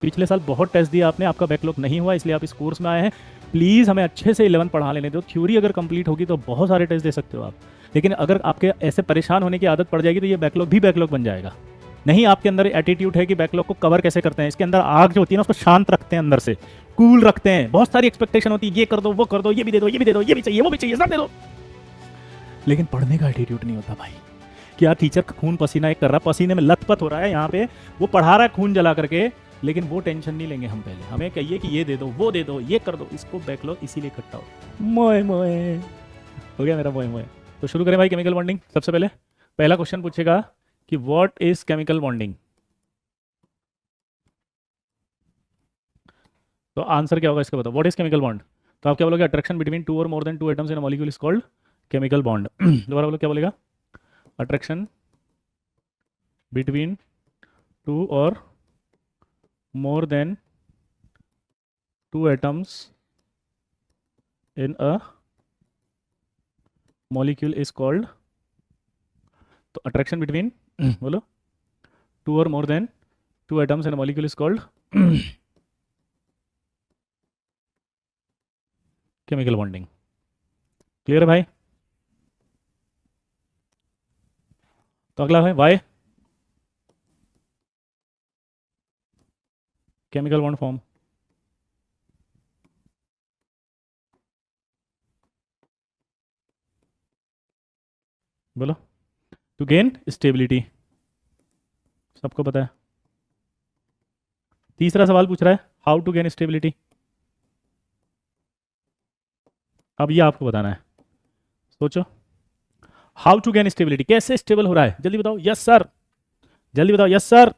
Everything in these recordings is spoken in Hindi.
पिछले साल बहुत टेस्ट दिया आपने, आपका बैकलॉग नहीं हुआ, इसलिए आप इस कोर्स में आए हैं। प्लीज़ हमें अच्छे से 11 पढ़ा लेने दो। थ्योरी अगर कंप्लीट होगी तो बहुत सारे टेस्ट दे सकते हो आप, लेकिन अगर आपके ऐसे परेशान होने की आदत पड़ जाएगी तो ये बैकलॉग भी बैकलॉग बन जाएगा। नहीं, आपके अंदर एटीट्यूड है कि बैकलॉग को कवर कैसे करते हैं, इसके अंदर आग जो होती है ना उसको शांत रखते हैं, अंदर से कूल रखते हैं। बहुत सारी एक्सपेक्टेशन होती है, ये कर दो, वो कर दो, ये भी दे दो, ये भी दे दो, ये भी चाहिए, वो भी चाहिए, सब दे दो, लेकिन पढ़ने का एटीट्यूड नहीं होता भाई। कि यार टीचर का खून पसीना एक कर रहा, पसीने में लथपथ हो रहा है, यहाँ पे वो पढ़ा रहा है खून जला करके, लेकिन वो टेंशन नहीं लेंगे हम। पहले हमें कहिए कि ये दे दो, वो दे दो, ये कर दो, इसको बैकलॉग इसीलिए इकट्ठा हो। मोए मोए हो गया मेरा मोए मोए। तो शुरू करें भाई केमिकल बॉन्डिंग। सबसे पहले पहला क्वेश्चन पूछेगा कि व्हाट इज केमिकल बॉन्डिंग। तो आंसर क्या होगा इसका बताओ, व्हाट इज केमिकल बॉन्ड। तो आप क्या बोलोगे, अट्रैक्शन बिटवीन टू और more than two atoms in a molecule is called chemical bond. दोबारा बोलो, क्या बोलेगा, अट्रैक्शन बिटवीन टू और more than two atoms in a molecule is called, तो attraction between बोलो two or more than two atoms in a molecule is called chemical bonding। Clear है भाई। तो अगला है why chemical bond form। बोलो, टू गेन स्टेबिलिटी, सबको पता है। तीसरा सवाल पूछ रहा है हाउ टू गेन स्टेबिलिटी। अब ये आपको बताना है, सोचो, हाउ टू गेन स्टेबिलिटी, कैसे स्टेबल हो रहा है, जल्दी बताओ। यस सर, जल्दी बताओ, यस सर।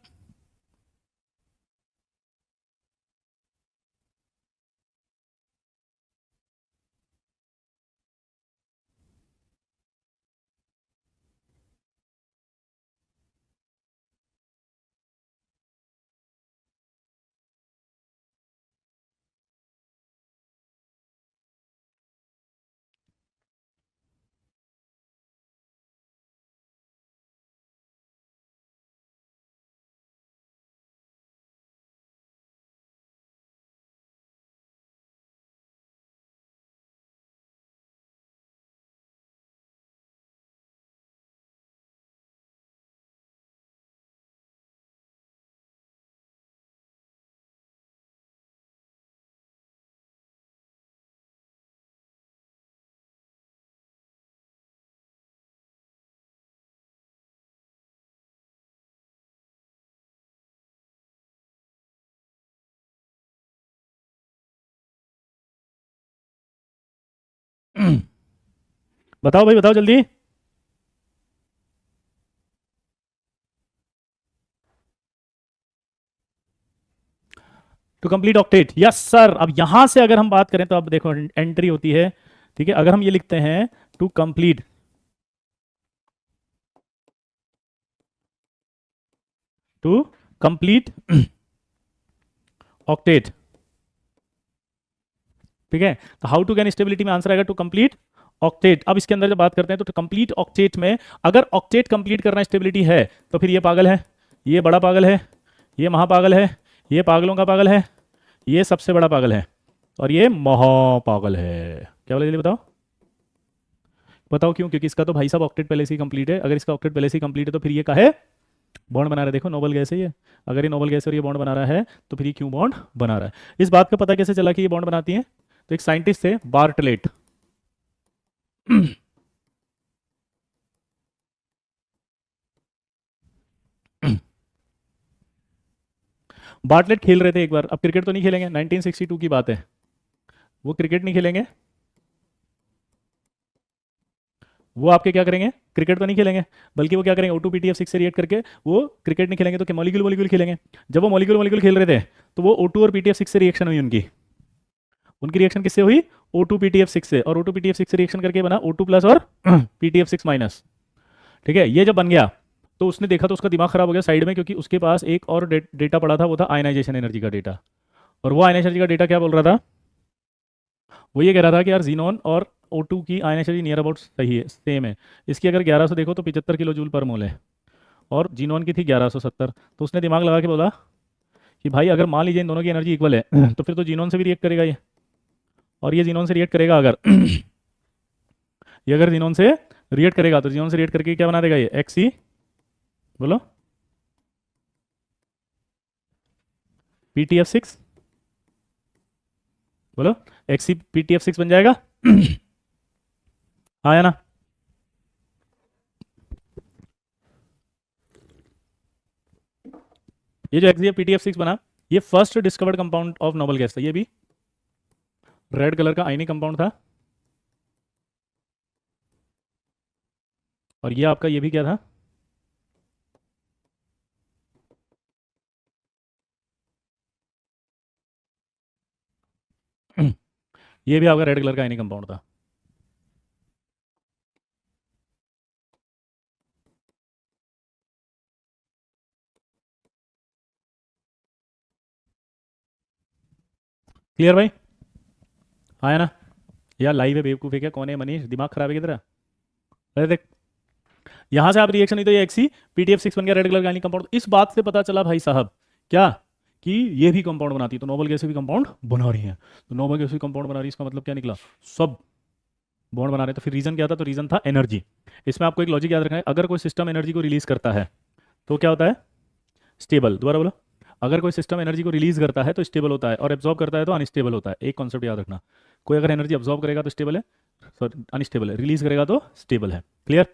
बताओ भाई, बताओ जल्दी। To complete octet, yes sir. अब यहां से अगर हम बात करें तो अब देखो एंट्री होती है, ठीक है। अगर हम ये लिखते हैं to complete, to complete octet, ठीक है। तो हाउ टू गेन स्टेबिलिटी में आंसर आएगा टू कंप्लीट ऑक्टेट। अब इसके अंदर जब बात करते हैं तो कंप्लीट ऑक्टेट में अगर ऑक्टेट कंप्लीट करना स्टेबिलिटी है तो फिर ये पागल है, ये बड़ा पागल है, ये महापागल है, ये पागलों का पागल है, ये सबसे बड़ा पागल है, और ये महापागल है। क्या बोले, जल्दी बताओ। बताओ क्यों, क्योंकि इसका तो भाई साहब ऑक्टेट पहले से ही कंप्लीट है। अगर इसका ऑक्टेट पहले से ही कंप्लीट है तो फिर ये का है, बॉन्ड बना रहा है। देखो नोबल गैस है ये, अगर ये नोबल गैस और ये बॉन्ड बना रहा है तो फिर ये क्यों बॉन्ड बना रहा है। इस बात का पता कैसे चला कि ये बॉन्ड बनाती है, तो एक साइंटिस्ट थे बार्टलेट। बार्टलेट खेल रहे थे एक बार, अब क्रिकेट तो नहीं खेलेंगे, 1962 की बात है, वो क्रिकेट नहीं खेलेंगे, वो आपके क्या करेंगे, क्रिकेट तो नहीं खेलेंगे, बल्कि वो क्या करेंगे, O2PTF6 से रिएक्ट करके वो क्रिकेट नहीं खेलेंगे तो क्या मॉलिक्यूल मॉलिक्यूल खेलेंगे। जब वो मॉलिक्यूल मॉलिक्यूल खेल रहे थे तो वो O2 और PTF6 से रिएक्शन हुई उनकी, उनकी रिएक्शन किससे हुई, O2PTF6 से, और O2PTF6 से रिएक्शन करके बना O2 प्लस और PTF6 माइनस, ठीक है। ये जब बन गया तो उसने देखा तो उसका दिमाग खराब हो गया साइड में, क्योंकि उसके पास एक और डेटा पड़ा था, वो था आयनाइजेशन एनर्जी का डेटा। और वो आयनाइजेशन एनर्जी का डेटा क्या बोल रहा था, वो ये कह रहा था कि यार जीनोन और O2 की आयनाइजेशन एनर्जी नियर अबाउट सही है, सेम है। इसकी अगर 1100 देखो तो 75 किलो जूल पर मोल है, और जीनोन की थी 1170। तो उसने दिमाग लगा के बोला कि भाई अगर मान लीजिए इन दोनों की एनर्जी इक्वल है तो फिर तो जीनोन से भी रिएक्ट करेगा ये, और ये जीनोन से रिएक्ट करेगा अगर ये अगर जीनोन से रिएक्ट करेगा तो जीनोन से रिएक्ट करके क्या बना देगा ये एक्सी, बोलो, PTF6, बोलो एक्सी PTF6 बन जाएगा आया ना। ये जो एक्सी PTF6 बना, ये first discovered compound of noble gas था, ये भी रेड कलर का आयनिक कंपाउंड था, और ये आपका ये भी क्या था, ये भी आपका रेड कलर का आयनिक कंपाउंड था। क्लियर भाई, आया ना। यार लाइव है, बेवकूफ़ है क्या, कौन है मनीष, दिमाग खराब है किधर। अरे देख, यहां से आप रिएक्शन नहीं तो ये एक्सी PTF6 बन गया रेड कलर का आयनिक कंपाउंड। इस बात से पता चला भाई साहब क्या, कि ये भी कंपाउंड बनाती है, तो नोबल गैस भी कंपाउंड बना रही है, तो नोबल गैस भी कंपाउंड बना रही है, इसका मतलब क्या निकला, सब बॉन्ड बना रहे हैं। तो फिर रीजन क्या था, तो रीजन था एनर्जी। इसमें आपको एक लॉजिक याद रखना है, अगर कोई सिस्टम एनर्जी को रिलीज करता है तो क्या होता है, स्टेबल। दोबारा बोलो, अगर कोई सिस्टम एनर्जी को रिलीज करता है तो स्टेबल होता है, और एब्जॉर्ब करता है तो अनस्टेबल होता है। एक कॉन्सेप्ट याद रखना, कोई अगर एनर्जी अब्जॉर्ब करेगा तो स्टेबल है, सॉरी अनस्टेबल है, रिलीज करेगा तो स्टेबल है। क्लियर।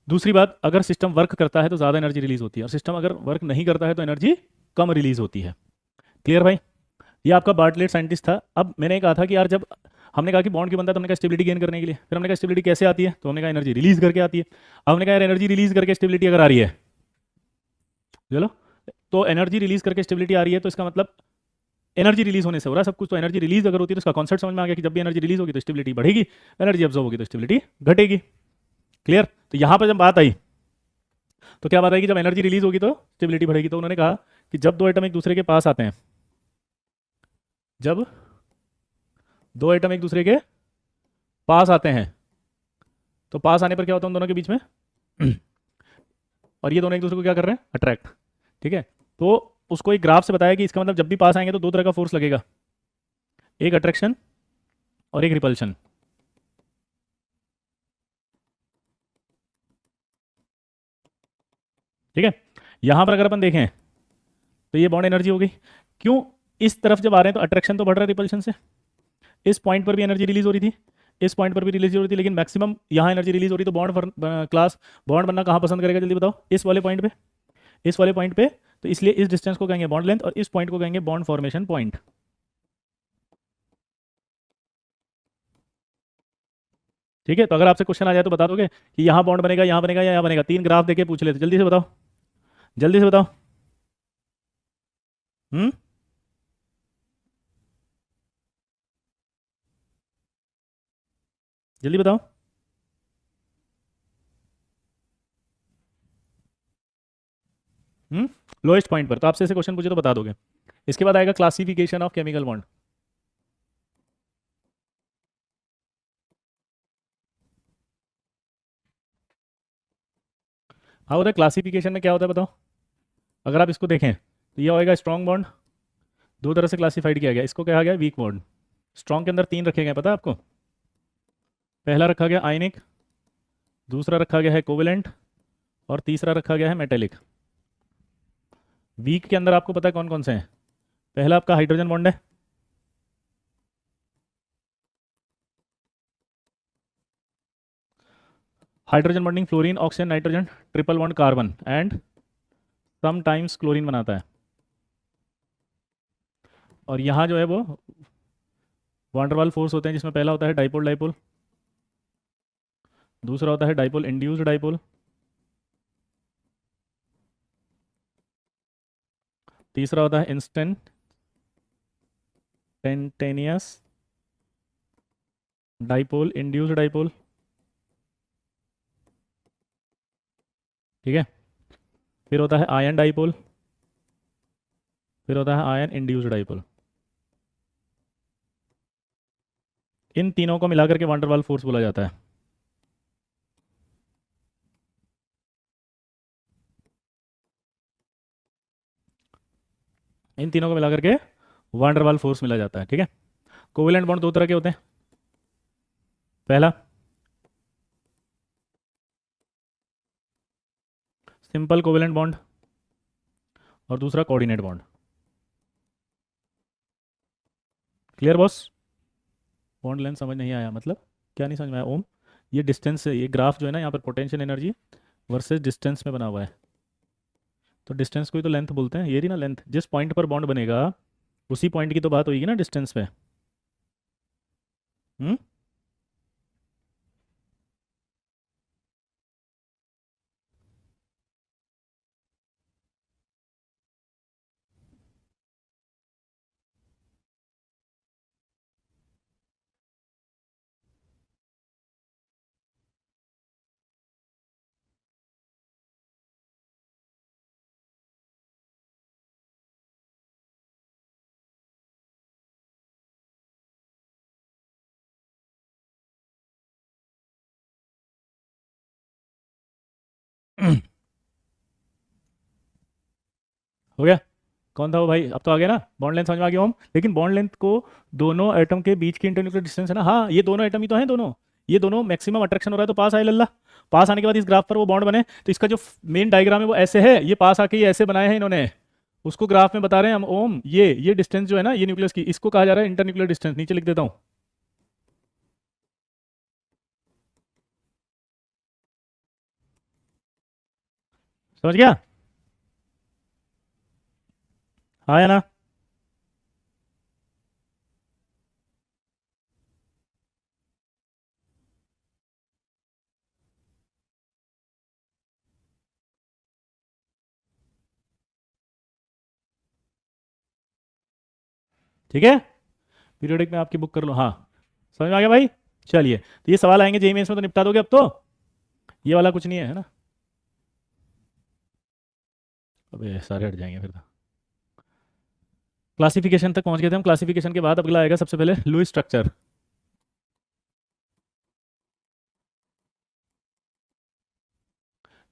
दूसरी बात, अगर सिस्टम वर्क करता है तो ज़्यादा एनर्जी रिलीज होती है, और सिस्टम अगर वर्क नहीं करता है तो एनर्जी कम रिलीज होती है। क्लियर भाई। ये आपका बार्टलेट साइंटिस्ट था। अब मैंने कहा था कि यार जब हमने कहा कि बॉन्ड क्यों बनता है, तो हमने कहा स्टेबिलिटी गेन करने के लिए, फिर हमने कहा स्टेबिलिटी कैसे आती है, तो हमने कहा एनर्जी रिलीज करके आती है। अब हमने कहा यार एनर्जी रिलीज करके स्टेबिलिटी अगर आ रही है, चलो, तो एनर्जी रिलीज करके स्टेबिलिटी आ रही है तो इसका मतलब एनर्जी रिलीज होने से हो रहा है सब कुछ। तो एनर्जी रिलीज अगर होती है तो इसका कॉन्सेप्ट समझ में आ गया कि जब भी एनर्जी रिलीज होगी तो स्टेबिलिटी बढ़ेगी, एनर्जी अब्जॉर्ब होगी तो स्टेबिलिटी घटेगी। क्लियर। तो यहाँ पर जब बात आई तो क्या बात आई कि जब एनर्जी रिलीज होगी तो स्टेबिलिटी बढ़ेगी। तो उन्होंने कहा कि जब दो एटम एक दूसरे के पास आते हैं, जब दो एटम एक दूसरे के पास आते हैं, तो पास आने पर क्या होता है उन दोनों के बीच में और ये दोनों एक दूसरे को क्या कर रहे हैं, अट्रैक्ट। ठीक है। तो उसको एक ग्राफ से बताया कि इसका मतलब जब भी पास आएंगे तो दो तरह का फोर्स लगेगा, एक अट्रैक्शन और एक रिपल्शन। ठीक है। यहां पर अगर अपन देखें तो ये बॉन्ड एनर्जी हो गई। क्यों, इस तरफ जब आ रहे हैं तो अट्रैक्शन तो बढ़ रहा है रिपल्शन से, इस पॉइंट पर भी एनर्जी रिलीज हो रही थी, इस पॉइंट पर भी रिलीज हो रही थी, लेकिन मैक्सिमम यहाँ एनर्जी रिलीज हो रही, तो बॉन्ड क्लास बॉन्ड बनना कहाँ पसंद करेगा, जल्दी बताओ, इस वाले पॉइंट पे, इस वाले पॉइंट पे। तो इसलिए इस डिस्टेंस को कहेंगे बॉन्ड लेंथ और इस पॉइंट को कहेंगे बॉन्ड फॉर्मेशन पॉइंट। ठीक है। तो अगर आपसे क्वेश्चन आ जाए तो बता दोगे कि यहाँ बॉन्ड बनेगा, यहाँ बनेगा या यहाँ बनेगा, तीन ग्राफ देके पूछ लेते, जल्दी से बताओ, जल्दी से बताओ। हम्म। जल्दी बताओ। लोएस्ट पॉइंट पर। तो आपसे ऐसे क्वेश्चन पूछे तो बता दोगे। इसके बाद आएगा क्लासिफिकेशन ऑफ केमिकल बॉन्ड। हाँ होता है क्लासिफिकेशन में, क्या होता है बताओ। अगर आप इसको देखें तो ये होएगा स्ट्रॉन्ग बॉन्ड, दो तरह से क्लासिफाइड किया गया, इसको कहा गया वीक बॉन्ड। स्ट्रॉन्ग के अंदर तीन रखे गए, पता है आपको। पहला रखा गया आयनिक, दूसरा रखा गया है कोवेलेंट, और तीसरा रखा गया है मेटेलिक। वीक के अंदर आपको पता है कौन कौन से हैं। पहला आपका हाइड्रोजन बॉन्ड है, hydrogen bonding fluorine oxygen nitrogen, triple bond carbon and sometimes chlorine बनाता है। और यहाँ जो है वो वांडरवाल फोर्स होते हैं, जिसमें पहला होता है डाइपोल डाइपोल, दूसरा होता है डाइपोल इंड्यूस्ड डाइपोल, तीसरा होता है इंस्टेंटेनियस डाइपोल इंड्यूस्ड डाइपोल। ठीक है। फिर होता है आयन डाइपोल, फिर होता है आयन इंड्यूस्ड डाइपोल। इन तीनों को मिलाकर के वांडरवाल फोर्स बोला जाता है। इन तीनों को मिला करके वान डेर वाल फोर्स मिला जाता है, ठीक है। कोवेलेंट बॉन्ड दो तरह के होते हैं, पहला सिंपल कोवेलेंट बॉन्ड और दूसरा coordinate bond. Clear boss? Bond length समझ नहीं आया मतलब? क्या नहीं समझ में आया ओम? ये डिस्टेंस है, ये ग्राफ जो है ना यहाँ पर पोटेंशियल एनर्जी वर्सेस डिस्टेंस में बना हुआ है, तो डिस्टेंस को ही तो लेंथ बोलते हैं, ये रही ना लेंथ। जिस पॉइंट पर बॉन्ड बनेगा उसी पॉइंट की तो बात होगी ना डिस्टेंस पे। हम्म। हो गया? कौन था वो भाई? अब तो आ गया ना, बॉन्ड लेंथ समझ में आ गया ओम। लेकिन बॉन्ड लेंथ को दोनों एटम के बीच की इंटरन्यूक्लियर डिस्टेंस है ना, हाँ ये दोनों एटम ही तो हैं दोनों, ये दोनों मैक्सिमम अट्रैक्शन हो रहा है तो पास आए लल्ला। पास आने के बाद इस ग्राफ पर वो बॉन्ड बने, तो इसका जो मेन डायग्राम है वो ऐसे है, ये पास आके ये ऐसे बनाए हैं इन्होंने, उसको ग्राफ में बता रहे हैं हम ओम। ये डिस्टेंस जो है ना ये न्यूक्लियस की, इसको कहा जा रहा है इंटरन्यूक्लियर डिस्टेंस। नीचे लिख देता हूँ, समझ गया? हाँ या ना? ठीक है, पीरियोडिक में आपकी बुक कर लो। हाँ समझ में आ गया भाई? चलिए, तो ये सवाल आएंगे जेईई मेंस में तो निपटा दोगे अब तो, ये वाला कुछ नहीं है, है ना? अबे सारे हट जाएंगे फिर तो। क्लासिफिकेशन तक पहुंच गए थे हम, क्लासिफिकेशन के बाद अगला आएगा सबसे पहले लुईस स्ट्रक्चर।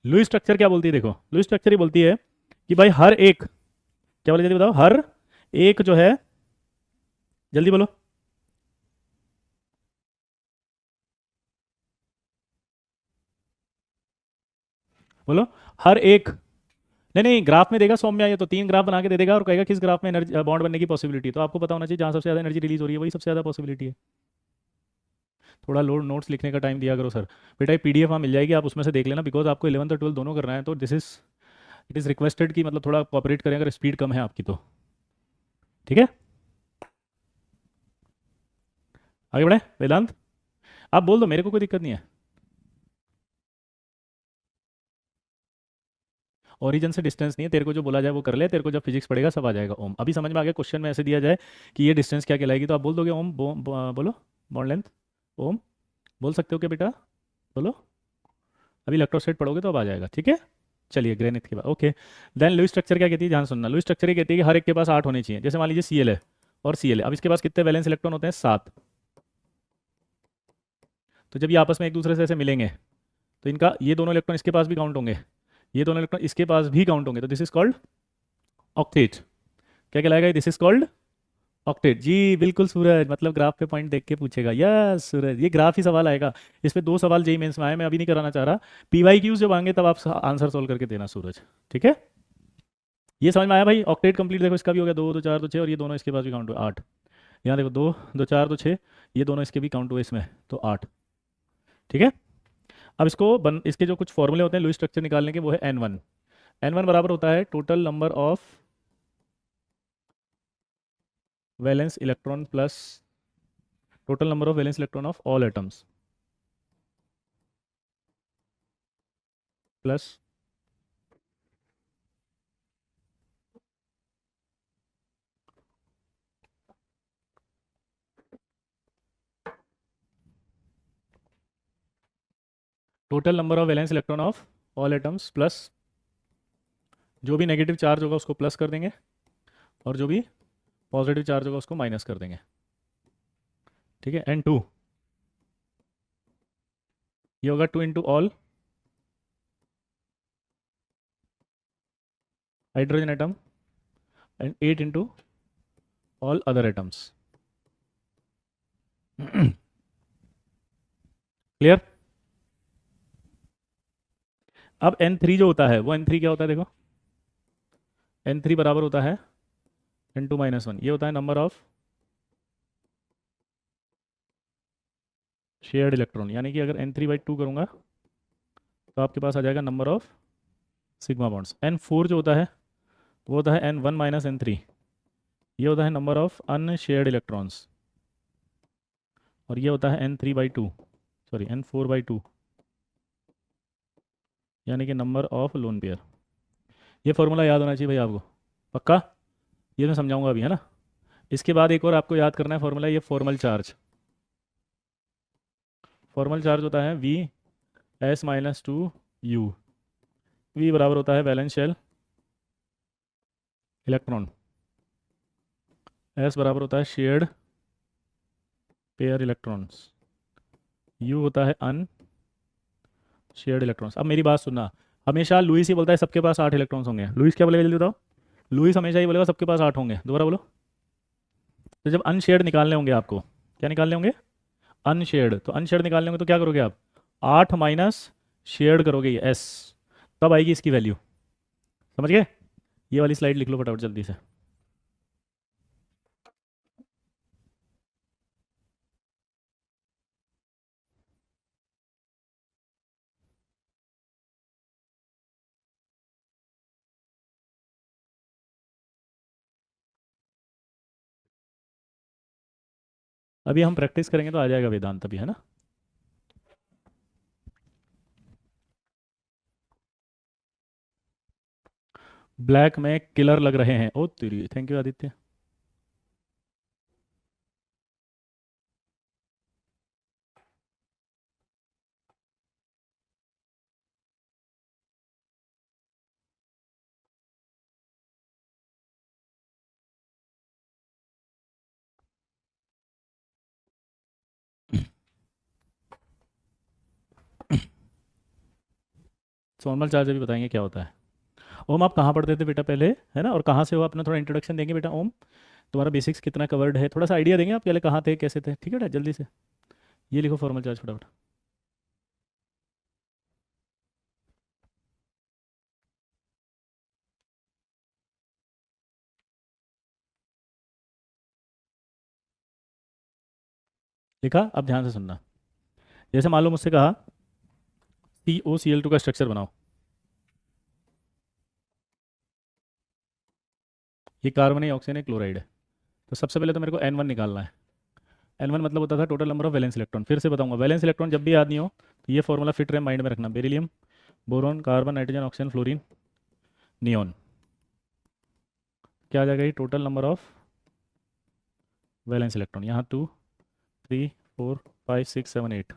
लुईस स्ट्रक्चर क्या बोलती है देखो, लुईस स्ट्रक्चर ही बोलती है कि भाई हर एक, क्या बोले जल्दी बताओ, हर एक जो है, जल्दी बोलो, बोलो, हर एक, नहीं नहीं ग्राफ में देगा सौम्या, ये तो तीन ग्राफ बना के दे देगा और कहेगा किस ग्राफ में एनर्जी बॉन्ड बनने की पॉसिबिलिटी, तो आपको पता होना चाहिए जहाँ सबसे ज़्यादा एनर्जी रिलीज हो रही है वही सबसे ज़्यादा पॉसिबिलिटी है। थोड़ा लोड नोट्स लिखने का टाइम दिया करो सर। बेटा ये पीडीएफ वहाँ मिल जाएगी, आप उसमें से देख लेना, बिकॉज आपको 11th और 12th दोनों करना है, तो this is, it is requested कि मतलब थोड़ा कॉपरेट करें अगर स्पीड कम है आपकी तो, ठीक है। आगे बढ़े वेदांत, आप बोल दो, मेरे को कोई दिक्कत नहीं है। ओरिजिन से डिस्टेंस नहीं है, तेरे को जो बोला जाए वो कर ले, तेरे को जब फिजिक्स पढ़ेगा सब आ जाएगा ओम। अभी समझ में आ गया, क्वेश्चन में ऐसे दिया जाए कि ये डिस्टेंस क्या कहलाएगी तो आप बोल दोगे ओम, बोलो बॉन्ड लेंथ ओम, बोल सकते हो क्या बेटा? बोलो, अभी इलेक्ट्रोस्टैट पढ़ोगे तो अब आ जाएगा, ठीक है। चलिए ग्रेनिथ के बाद ओके। देन लुईस स्ट्रक्चर क्या कहती है, ध्यान सुनना। लुईस स्ट्रक्चर ये कहती है कि हर एक के पास 8 होने चाहिए। जैसे मान लीजिए सीएल है और सीएल है, अब इसके पास कितने वैलेंस इलेक्ट्रॉन होते हैं? 7। तो जब ये आपस में एक दूसरे से ऐसे मिलेंगे तो इनका, ये दोनों इलेक्ट्रॉन इसके पास भी काउंट होंगे, ये दोनों इलेक्ट्रॉन इसके पास भी काउंट होंगे, तो दिस इज कॉल्ड ऑक्टेट। क्या कहलाएगा? This is called octet. जी बिल्कुल सूरज, मतलब ग्राफ पे पॉइंट देख के पूछेगा, यस सूरज, ये ग्राफ ही सवाल आएगा। इस पे 2 सवाल जेई मेंस में आए, मैं अभी नहीं कराना चाह रहा, पीवाई क्यूज जब आएंगे तब आप आंसर सोल्व करके देना सूरज, ठीक है। ये समझ में आया भाई? ऑक्टेट कंप्लीट देखो, इसका भी हो गया, 2 2 4 2 6, और ये दोनों इसके पास भी काउंट हुए 8। यहाँ देखो 2 2 4 2 6, ये दोनों इसके भी काउंट हुए इसमें, तो 8, ठीक है। अब इसको इसके जो कुछ फॉर्मूले होते हैं लुईस स्ट्रक्चर निकालने के, वो है N1। N1 बराबर होता है total number of valence electron plus total number of valence electron of all atoms plus total number of valence electron of all atoms plus जो भी नेगेटिव चार्ज होगा उसको प्लस कर देंगे और जो भी पॉजिटिव चार्ज होगा उसको माइनस कर देंगे, ठीक है। N2 ये होगा 2 into all hydrogen atom and 8 into all other atoms. Clear? अब n3 जो होता है वो n3 क्या होता है देखो, n3 बराबर होता है n2 - 1, ये होता है नंबर ऑफ शेयर्ड इलेक्ट्रॉन। यानी कि अगर n3/2 करूँगा तो आपके पास आ जाएगा number of sigma bonds. n4 जो होता है वो होता है n1 - n3, ये होता है नंबर ऑफ अनशेयर्ड इलेक्ट्रॉन्स। और ये होता है n3/2, सॉरी n4/2, यानी कि नंबर ऑफ लोन पेयर। ये फॉर्मूला याद होना चाहिए भाई आपको, पक्का? ये मैं समझाऊंगा अभी, है ना। इसके बाद एक और आपको याद करना है फॉर्मूला, ये फॉर्मल चार्ज। फॉर्मल चार्ज होता है V(S - 2U)। V बराबर होता है वैलेंस शेल इलेक्ट्रॉन, S बराबर होता है शेयर्ड पेयर इलेक्ट्रॉन्स, U होता है अन शेयर्ड इलेक्ट्रॉन्स। अब मेरी बात सुनना, हमेशा लुइस ही बोलता है सबके पास 8 इलेक्ट्रॉन्स होंगे। लुइस क्या बोलेगा जल्दी बताओ? लुइस हमेशा ही बोलेगा सबके पास 8 होंगे। दोबारा बोलो। तो जब अनशेयर्ड निकालने होंगे आपको, क्या निकालने होंगे? अनशेयर्ड। तो अनशेयर्ड निकालने होंगे तो क्या करोगे आप? 8 माइनस शेयर्ड करोगे, ये S, तब आएगी इसकी वैल्यू। समझ गए? ये वाली स्लाइड लिख लो फटाफट जल्दी से। अभी हम प्रैक्टिस करेंगे तो आ जाएगा वेदांत अभी, है ना। ब्लैक में किलर लग रहे हैं, ओ तेरी, thank you Aditya. Normal charge अभी बताएंगे क्या होता है। ओम आप कहाँ पढ़ते थे बेटा पहले, है ना, और कहाँ से हो? अपना थोड़ा इंट्रोडक्शन देंगे बेटा ओम, तुम्हारा बेसिक्स कितना कवर्ड है, थोड़ा सा आइडिया देंगे आप पहले कहाँ थे कैसे थे, ठीक है बेटा जल्दी से। ये लिखो फॉर्मल चार्ज फटाफट। लिखा? अब ध्यान से सुनना। जैसे मान लो मुझसे कहा COCl2 का स्ट्रक्चर बनाओ, ये कार्बन है, ऑक्सीजन है, क्लोराइड है। तो सबसे पहले तो मेरे को N1 निकालना है। N1 मतलब होता था total number of valence electron. फिर से बताऊंगा, वैलेंस इलेक्ट्रॉन जब भी याद नहीं हो तो ये फॉर्मूला फिट रहे माइंड में रखना। Beryllium, boron, carbon, nitrogen, oxygen, fluorine, neon. क्या आ जाएगा? ये total number of valence electron. यहाँ 2, 3, 4, 5, 6, 7, 8।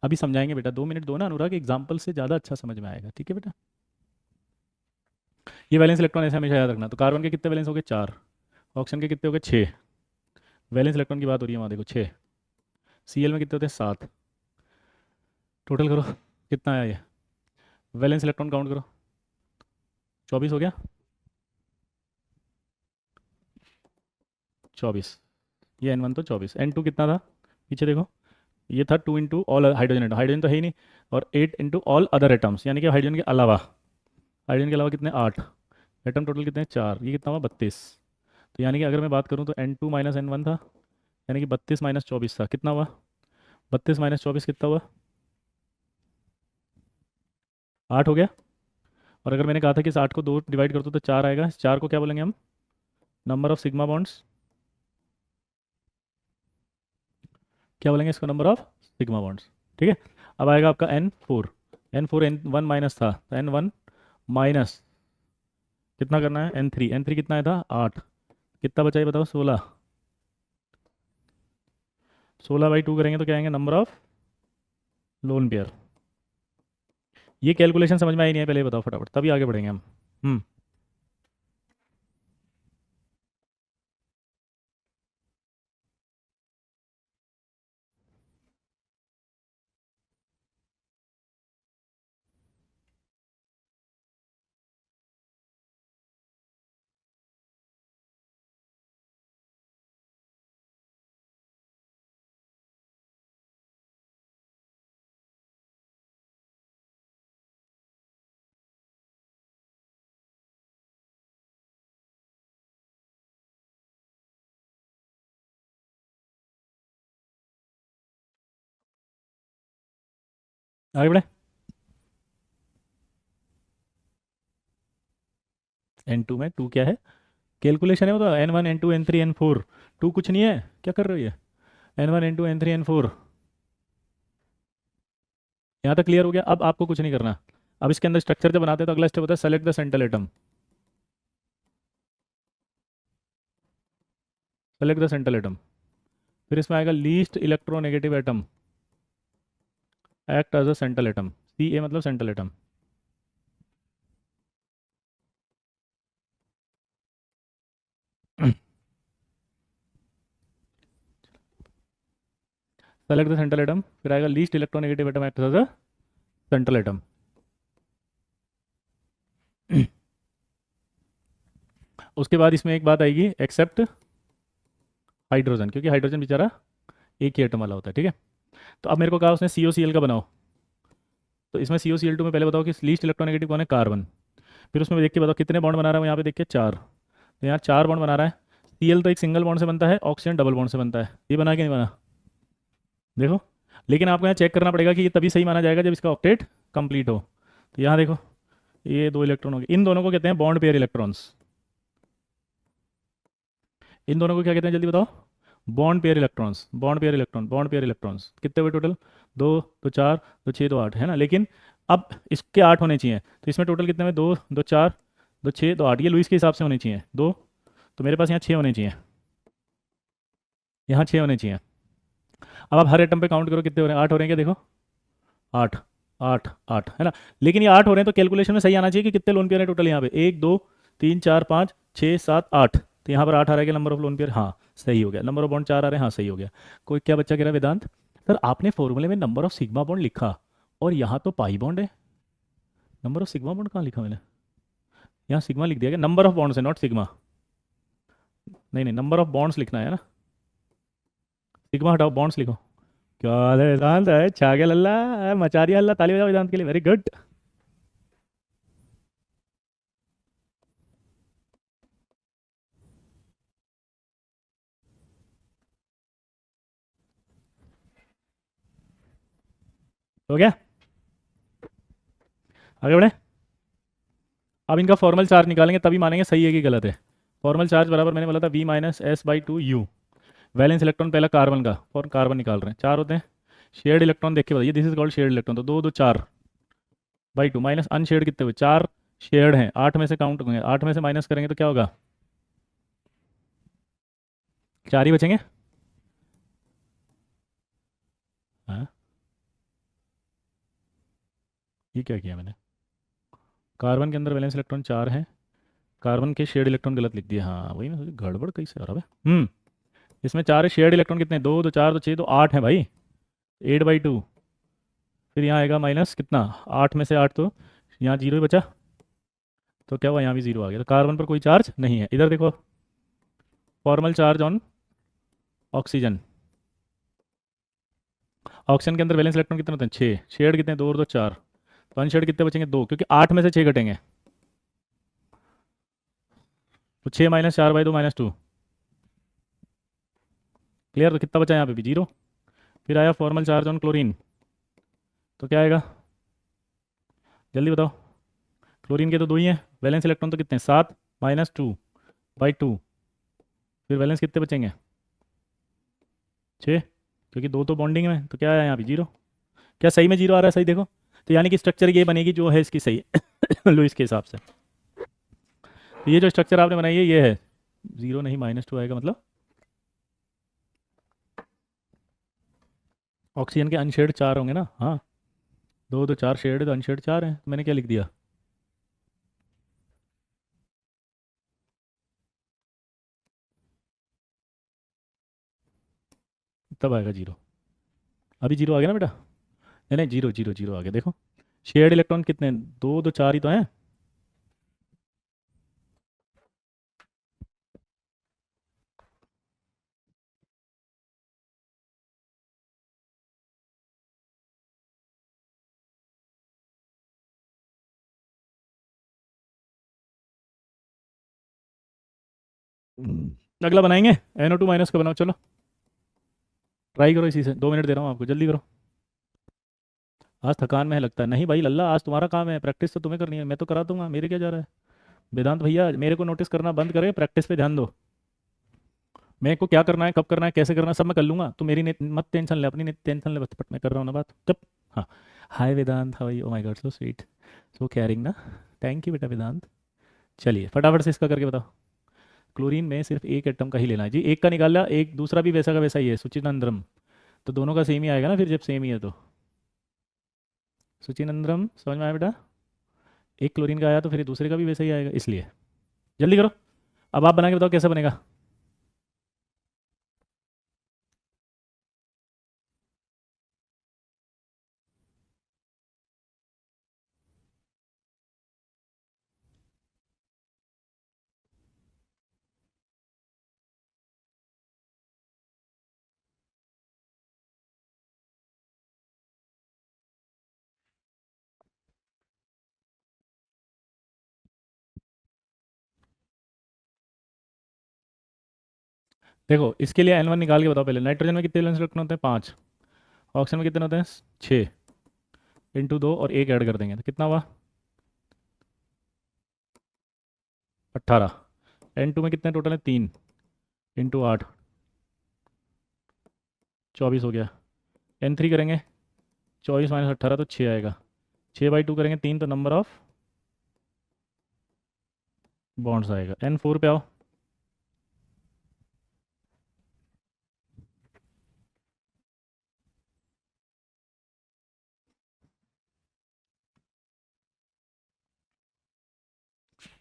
अभी समझाएंगे बेटा, 2 मिनट दो ना अनुराग, एग्जाम्पल से ज़्यादा अच्छा समझ में आएगा, ठीक है बेटा। ये वैलेंस इलेक्ट्रॉन ऐसे हमेशा याद रखना। तो कार्बन के कितने वैलेंस हो गए? 4। ऑक्सीजन के कितने हो गए? 6। वैलेंस इलेक्ट्रॉन की बात हो रही है वहाँ, देखो 6। Cl में कितने होते हैं? 7। टोटल करो कितना आया ये, वैलेंस इलेक्ट्रॉन काउंट करो, 24 हो गया। 24। ये N1 तो 24, N2 कितना था? पीछे देखो, ये था 2 into all hydrogen atom, hydrogen तो है ही नहीं। और 8 इंटू ऑल अदर एटम्स, यानी कि हाइड्रोजन के अलावा, हाइड्रोजन के अलावा कितने? 8। एटम टोटल कितने? 4। ये कितना हुआ? 32। तो यानी कि अगर मैं बात करूँ तो N2 - N1 था, यानी कि 32 - 24 था, कितना हुआ? 32 - 24 कितना हुआ? 8 हो गया। और अगर मैंने कहा था कि इस 8 को 2 डिवाइड कर दो तो 4 आएगा, इस 4 को क्या बोलेंगे हम? Number of sigma bonds. क्या बोलेंगे इसको? Number of sigma bonds. ठीक है। अब आएगा आपका N4। N4 N1 माइनस था, तो N1 माइनस कितना करना है? N3 कितना आया था? 8। कितना बचा ये बताओ? 16। 16/2 करेंगे तो क्या आएंगे? Number of lone pair. ये कैलकुलेशन समझ में आई नहीं है? पहले ये बताओ फटाफट, तभी आगे बढ़ेंगे हम। हम्म। आगे बढ़े। N2 में 2 क्या है, कैलकुलेशन है वो तो, N1 N2 N3 N4। 2 कुछ नहीं है, क्या कर रही है, N1 N2 N3 N4। यहाँ तक क्लियर हो गया। अब आपको कुछ नहीं करना। अब इसके अंदर स्ट्रक्चर जब बनाते हैं तो अगला स्टेप होता है select the central atom. Select the central atom, फिर इसमें आएगा least electronegative atom, act as a central atom, C A मतलब central atom. Select the central atom, फिर आएगा least electronegative atom act as a central atom. उसके बाद इसमें एक बात आएगी, एक्सेप्ट हाइड्रोजन, क्योंकि हाइड्रोजन बेचारा एक ही एटम वाला होता है, ठीक है। तो अब मेरे को कहा उसने COCl का बनाओ, तो इसमें COCl2 में पहले बताओ कि लीस्ट इलेक्ट्रोनेगेटिव कौन है, कार्बन। फिर उसमें देख के बताओ कितने बॉन्ड बना रहा है वो, यहाँ पे देख के 4, तो यहाँ 4 बॉन्ड बना रहा है। Cl तो एक सिंगल बॉन्ड से बनता है, ऑक्सीजन डबल बॉन्ड से बनता है, ये बना कि नहीं बना, देखो। लेकिन आपको यहाँ चेक करना पड़ेगा कि ये तभी सही माना जाएगा जब इसका ऑक्टेट कंप्लीट हो। तो यहाँ देखो, ये 2 इलेक्ट्रॉन हो गए, इन दोनों को कहते हैं बॉन्ड पेयर इलेक्ट्रॉन्स। इन दोनों को क्या कहते हैं जल्दी बताओ, bond pair electrons, bond pair electron, bond pair electrons कितने हुए टोटल, 2, तो 4, तो 6, तो 8 है ना। लेकिन अब इसके 8 होने चाहिए, तो इसमें टोटल कितने हुए, 2, 2 4, 2 6, तो 8, ये लुईस के हिसाब से होने चाहिए 2, तो मेरे पास यहाँ 6 होने चाहिए, यहाँ 6 होने चाहिए। अब आप हर एटम पे काउंट करो कितने हो रहे हैं, 8 हो रहे हैं क्या, देखो 8, 8, 8 है ना। लेकिन ये 8 हो रहे हैं तो कैलकुलेशन में सही आना चाहिए कि कितने लोन पेयर है टोटल यहाँ पे, 1 2 3 4 5 6 7 8, तो यहाँ पर 8 आ रहा है नंबर ऑफ लोन पेयर, हाँ सही हो गया। नंबर ऑफ बॉन्ड 4 आ रहे हैं, हाँ सही हो गया। कोई क्या बच्चा कह रहा है वेदांत, सर आपने फॉर्मूले में नंबर ऑफ सिग्मा बॉन्ड लिखा और यहाँ तो पाई बॉन्ड है, नंबर ऑफ सिग्मा बॉन्ड कहाँ लिखा मैंने, यहाँ सिग्मा लिख दिया क्या, नंबर ऑफ बॉन्ड्स है नॉट सिग्मा, नहीं नहीं नंबर ऑफ बॉन्ड्स लिखना है ना, सिग्मा हटाओ बॉन्ड्स लिखो। क्या हाल है वेदांत, है छा गया लल्ला, मचा दिया अल्लाह, ताली बजाओ वेदांत के लिए, वेरी गुड। हो गया, आगे बढ़े। अब इनका फॉर्मल चार्ज निकालेंगे तभी मानेंगे सही है कि गलत है। फॉर्मल चार्ज बराबर मैंने बोला था V-S/2U, वैलेंस इलेक्ट्रॉन पहला कार्बन का, और कार्बन निकाल रहे हैं, 4 होते हैं। शेयर्ड इलेक्ट्रॉन देख के बताइए, this is called shared electron, तो 2 2 4/2 माइनस अनशेयर्ड कितने हुए, 4 शेयर्ड हैं, 8 में से काउंट होंगे, 8 में से माइनस करेंगे तो क्या होगा, 4 ही बचेंगे। हाँ, ये क्या किया मैंने, कार्बन के अंदर वैलेंस इलेक्ट्रॉन 4 हैं, कार्बन के शेयर्ड इलेक्ट्रॉन गलत लिख दिया, हाँ वही मैं सोचा गड़बड़ कैसे हो रहा है। इसमें 4 है, शेयर्ड इलेक्ट्रॉन कितने, 2 2 4 2 6 तो 8 है भाई, 8/2। फिर यहाँ आएगा माइनस कितना, 8 में से 8 तो यहाँ 0 ही बचा, तो क्या हुआ, यहाँ भी 0 आ गया, तो कार्बन पर कोई चार्ज नहीं है। इधर देखो, formal charge on oxygen, oxygen के अंदर वैलेंस इलेक्ट्रॉन कितने होते हैं, 6, शेयर्ड कितने, 2 और 2 4, तो अनशेयर्ड कितने बचेंगे, 2, क्योंकि 8 में से 6 घटेंगे, तो 6 - 4/2 -2, क्लियर। तो कितना बचा यहाँ पे भी 0। फिर आया फॉर्मल चार्ज ऑन क्लोरीन, तो क्या आएगा जल्दी बताओ, क्लोरीन के तो 2 ही हैं, वैलेंस इलेक्ट्रॉन तो कितने हैं, 7 -2/2, फिर वैलेंस कितने बचेंगे, 6, क्योंकि 2 तो बॉन्डिंग में, तो क्या आया यहाँ पे 0। क्या सही में 0 आ रहा है, सही देखो। तो यानी कि स्ट्रक्चर ये बनेगी जो है इसकी सही लुईस के हिसाब से। तो ये जो स्ट्रक्चर आपने बनाई है ये है, 0 नहीं -2 आएगा, मतलब ऑक्सीजन के अनशेड 4 होंगे ना, हाँ 2 2 4 शेड, तो अनशेड 4 हैं, तो मैंने क्या लिख दिया, तब आएगा 0। अभी 0 आ गया ना बेटा, नहीं नहीं 0 0 0 आ गया, देखो शेयर्ड इलेक्ट्रॉन कितने हैं, 2 2 4 ही तो हैं। अगला बनाएंगे, NO2- का बनाओ, चलो ट्राई करो इसी से, 2 मिनट दे रहा हूँ आपको, जल्दी करो। आज थकान में है लगता है। नहीं भाई लल्ला, आज तुम्हारा काम है, प्रैक्टिस तो तुम्हें करनी है, मैं तो करा दूंगा, मेरे क्या जा रहा है। वेदांत भैया मेरे को नोटिस करना बंद करे, प्रैक्टिस पे ध्यान दो। मेरे को क्या करना है, कब करना है, कैसे करना है, सब मैं कर लूंगा। तो मेरी मत टेंशन ले, अपनी टेंशन ले, बस बट मैं कर रहा हूँ ना बात जब। हाँ। Hi Vedant, how are you? Oh my god, so sweet, so caring ना। थैंक यू बेटा वेदांत। चलिए फटाफट से इसका करके बताओ। क्लोरीन में सिर्फ एक एटम का ही लेना है जी, एक का निकाला, एक दूसरा भी वैसा का वैसा ही है, सुचिनंद्रम। तो दोनों का सेम ही आएगा ना फिर, जब सेम ही है तो। सुचिनंद्रम समझ में आया बेटा? एक क्लोरीन का आया तो फिर दूसरे का भी वैसा ही आएगा, इसलिए जल्दी करो। अब आप बना के बताओ कैसे बनेगा। देखो इसके लिए N1 निकाल के बताओ पहले। नाइट्रोजन में कितने वैलेंस इलेक्ट्रॉन होते हैं? 5। ऑक्सीजन में कितने होते हैं? 6। इंटू 2 और एक ऐड कर देंगे तो कितना हुआ? 18। N2 में कितने टोटल है? 3। इंटू 8, 24 हो गया। N3 करेंगे 24 माइनस 18 तो 6 आएगा। 6/2 करेंगे 3, तो नंबर ऑफ बॉन्ड्स आएगा। N4 पे आओ।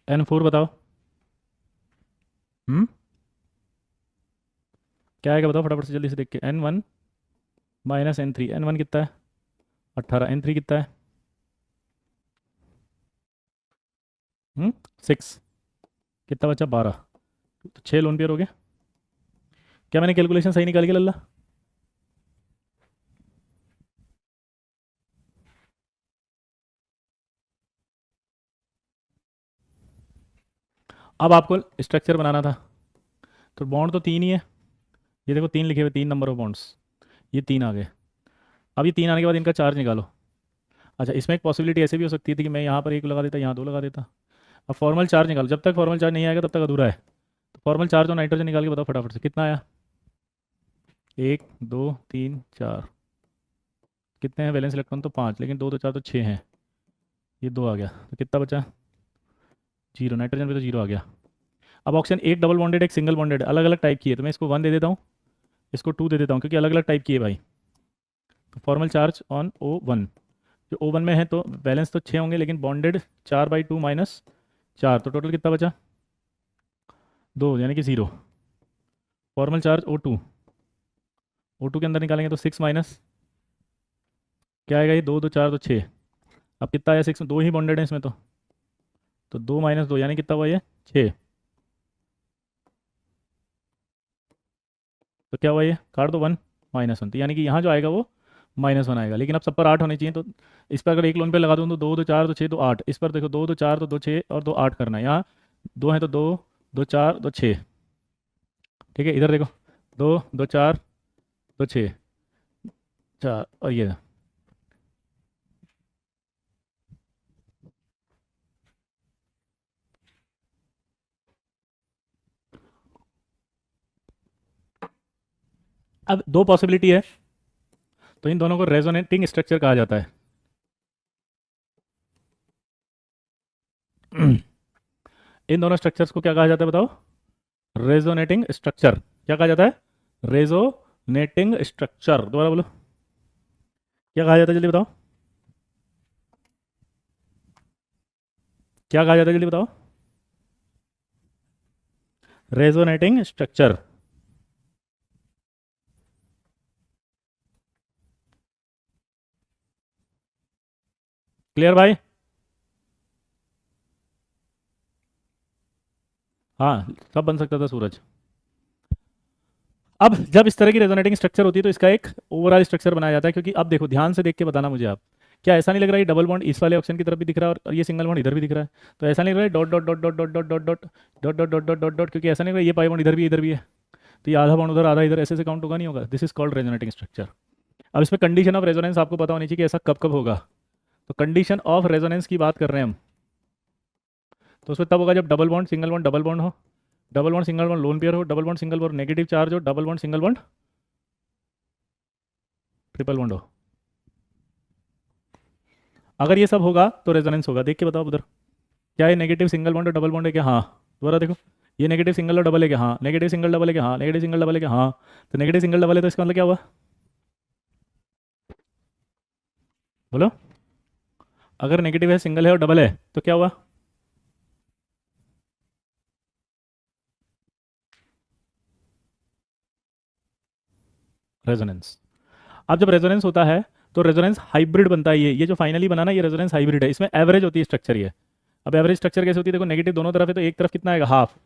N4 बताओ। क्या आएगा बताओ फटाफट से जल्दी से देख के। N1 minus N3। N1 कितना है? 18। N3 कितना है? 6। कितना बचा? 12। तो 6 लोन पेयर हो गया। क्या मैंने कैलकुलेशन सही निकाली क्या लल्ला? अब आपको स्ट्रक्चर बनाना था, तो बॉन्ड तो 3 ही है। ये देखो 3 लिखे हुए, 3 नंबर ऑफ बॉन्ड्स, ये 3 आ गए। अब ये 3 आने के बाद इनका चार्ज निकालो। अच्छा, इसमें एक पॉसिबिलिटी ऐसे भी हो सकती थी कि मैं यहाँ पर 1 लगा देता, यहाँ 2 लगा देता। अब फॉर्मल चार्ज निकालो, जब तक फॉर्मल चार्ज नहीं आएगा तब तक अधूरा है। तो फॉर्मल चार्ज और नाइट्रोजन निकाल के बताओ फटाफट से कितना आया। 1 2 3 4। कितने हैं वैलेंस इलेक्ट्रॉन? तो 5, लेकिन 2 2 4 तो 6 हैं। ये 2 आ गया तो कितना बचा? 0। नाइट्रोजन पे तो 0 आ गया। अब ऑक्सीजन एक डबल बॉन्डेड एक सिंगल बॉन्डेड अलग अलग टाइप की है, तो मैं इसको 1 दे देता हूँ, इसको 2 दे देता हूँ, क्योंकि अलग अलग टाइप की है भाई। तो फॉर्मल चार्ज ऑन O1, जो O1 में है तो बैलेंस तो 6 होंगे, लेकिन बॉन्डेड 4/2 माइनस 4, तो टोटल कितना बचा? 2, यानी कि 0। फॉर्मल चार्ज O2 के अंदर निकालेंगे तो 6 माइनस क्या आएगा? ये 2 2 4 तो 6। अब कितना आया? 6 में 2 ही बॉन्डेड है इसमें तो 2 माइनस 2 यानी कितना हुआ? ये 6। तो क्या हुआ? ये काट दो 1 माइनस 1, तो यानी कि यहाँ जो आएगा वो -1 आएगा। लेकिन अब सब पर 8 होने चाहिए, तो इस पर अगर एक लोन पे लगा दूँ तो 2 2 4 तो 6 तो 8। इस पर देखो 2 2 4 तो 2 6 और 2 8 करना है। यहाँ 2 है तो 2 2 4 2 6। ठीक है, इधर देखो 2 2 4 2 6 4 और ये। अब दो पॉसिबिलिटी है, तो इन दोनों को रेजोनेटिंग स्ट्रक्चर कहा जाता है। इन दोनों स्ट्रक्चर्स को क्या कहा जाता है बताओ? Resonating structure. क्या कहा जाता है? Resonating structure. दोबारा बोलो, क्या कहा जाता है? जल्दी बताओ, क्या कहा जाता है? जल्दी बताओ। Resonating structure. क्लियर भाई? हाँ, सब बन सकता था सूरज। अब जब इस तरह की रेजोनेटिंग स्ट्रक्चर होती है तो इसका एक ओवरऑल स्ट्रक्चर बनाया जाता है, क्योंकि अब देखो ध्यान से देख के बताना मुझे आप, क्या ऐसा नहीं लग रहा है ये डबल बॉन्ड इस वाले ऑप्शन की तरफ भी दिख रहा है और ये सिंगल बॉन्ड इधर भी दिख रहा है? तो ऐसा नहीं लग रहा है dot dot dot dot dot dot dot dot dot dot dot dot dot dot, क्योंकि ऐसा नहीं लग रहा है ये पाई बॉन्ड इधर भी है, तो ये आधा बॉन्ड उधर आधा इधर, ऐसे से काउंट होगा नहीं होगा? This is called resonating structure. अब इसमें कंडीशन ऑफ रेजोनेंस आपको पता होनी चाहिए कि ऐसा कब कब होगा। तो कंडीशन ऑफ रेजोनेंस की बात कर रहे हैं हम, तो उसमें तब होगा जब double bond single bond double bond हो, double bond single bond lone pair हो, double bond single bond negative charge हो, double bond single bond triple bond हो। अगर ये सब होगा तो रेजोनेंस होगा। देख के बताओ उधर, क्या ये नेगेटिव सिंगल बॉन्ड और डबल बॉन्ड है क्या? हाँ। दोबारा देखो, ये नेगेटिव सिंगल और डबल है क्या? हाँ। नेगेटिव सिंगल डबल है क्या? हाँ। नेगेटिव सिंगल डबल है क्या? हाँ। तो नेगेटिव सिंगल डबल है तो इसका मतलब क्या हुआ? बोलो, अगर नेगेटिव है, सिंगल है और डबल है तो क्या हुआ? रेजोनेंस। अब जब रेजोनेंस होता है तो रेजोनेंस हाइब्रिड बनता है। ये जो फाइनली बना ना, ये रेजोनेंस हाइब्रिड है। इसमें एवरेज होती है स्ट्रक्चर ये। अब एवरेज स्ट्रक्चर कैसे होती है? देखो, नेगेटिव दोनों तरफ है तो एक तरफ कितना आएगा? हाफ।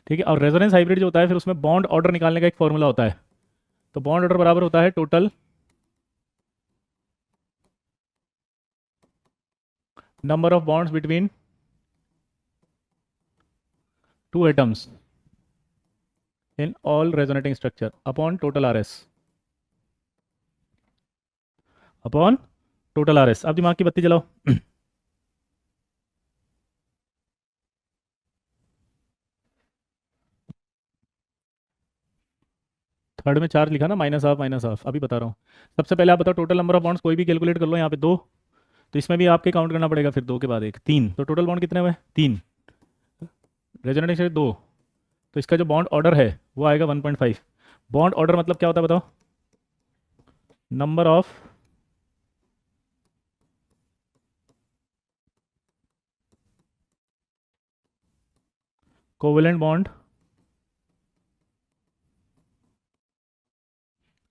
ठीक है। और रेजोनेंस हाइब्रिड जो होता है फिर उसमें बॉन्ड ऑर्डर निकालने का एक फॉर्मूला होता है। तो बॉन्ड ऑर्डर बराबर होता है total number of bonds between two atoms in all resonating structure upon total R S, upon total R S. अब दिमाग की बत्ती जलाओ। थर्ड में चार्ज लिखा ना, माइनस हाफ माइनस हाफ। अभी बता रहा हूँ। सबसे पहले आप बताओ टोटल नंबर ऑफ बॉन्ड्स कोई भी कैलकुलेट कर लो। यहाँ पे दो, तो इसमें भी आपके काउंट करना पड़ेगा फिर, दो के बाद एक, तीन। तो टोटल बॉन्ड कितने हुए? तीन। रेजोनेटिंग से दो, तो इसका जो बॉन्ड ऑर्डर है वो आएगा 1.5। बॉन्ड ऑर्डर मतलब क्या होता है बताओ? Number of covalent bond,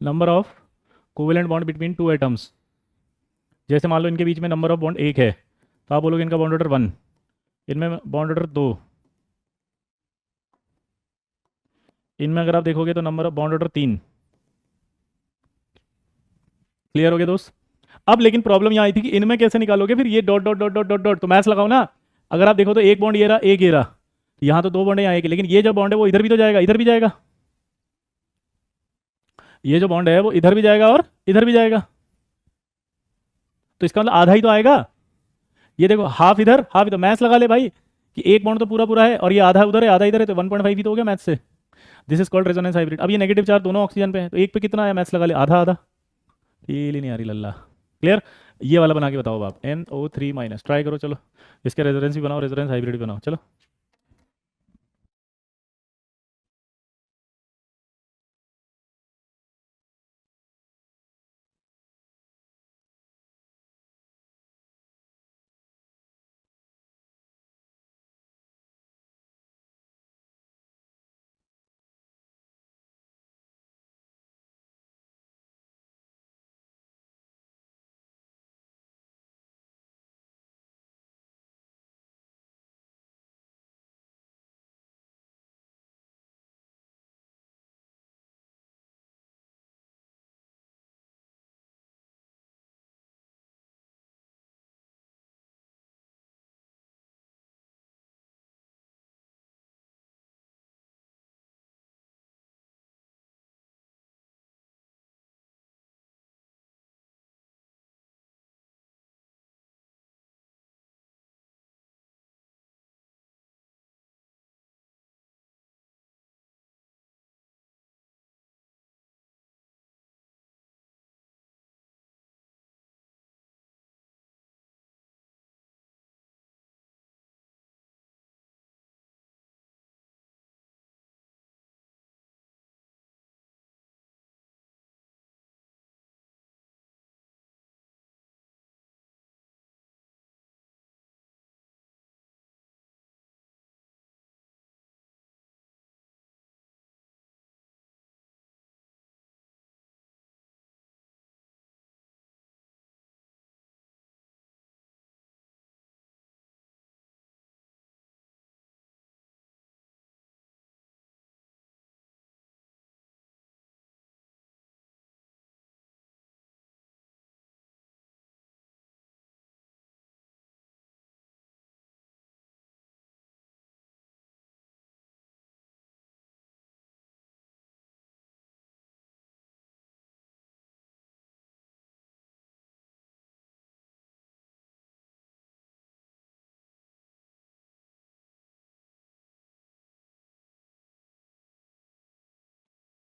number of covalent bond between two atoms. जैसे मान लो इनके बीच में नंबर ऑफ बॉन्ड एक है, तो आप बोलोगे इनका बॉन्ड ऑर्डर वन, इनमें बॉन्ड ऑर्डर दो, इनमें अगर आप देखोगे तो नंबर ऑफ बॉन्ड ऑर्डर तीन। क्लियर हो गया दोस्त? अब लेकिन प्रॉब्लम यहाँ आई थी कि इनमें कैसे निकालोगे फिर ये dot dot dot dot dot dot, तो मैथ्स लगाओ ना। अगर आप देखो तो एक बॉन्ड ये रहा, एक ये रहा, यहाँ तो दो बॉन्ड है, यहाँ एक है, लेकिन ये जो बॉन्ड है वो इधर भी तो जाएगा, इधर भी जाएगा। ये जो बॉन्ड है वो इधर भी जाएगा और इधर भी जाएगा, तो इसका मतलब आधा ही तो आएगा। ये देखो, हाफ इधर हाफ इधर, मैथ्स लगा ले भाई कि एक बॉन्ड तो पूरा पूरा है और ये आधा उधर है आधा इधर है, तो 1.5 ही तो हो गया मैथ्स से। This is called resonance hybrid. अब ये नेगेटिव चार्ज दोनों ऑक्सीजन पे है, तो एक पे कितना आया? मैथ्स लगा ले, आधा आधा। फील ही नहीं आ रही लल्ला। क्लियर? ये वाला बना के बताओ आप, NO3 माइनस, ट्राई करो चलो। इसके रेजोनेंस भी बनाओ, रेजोनेंस हाइब्रिड भी बनाओ चलो।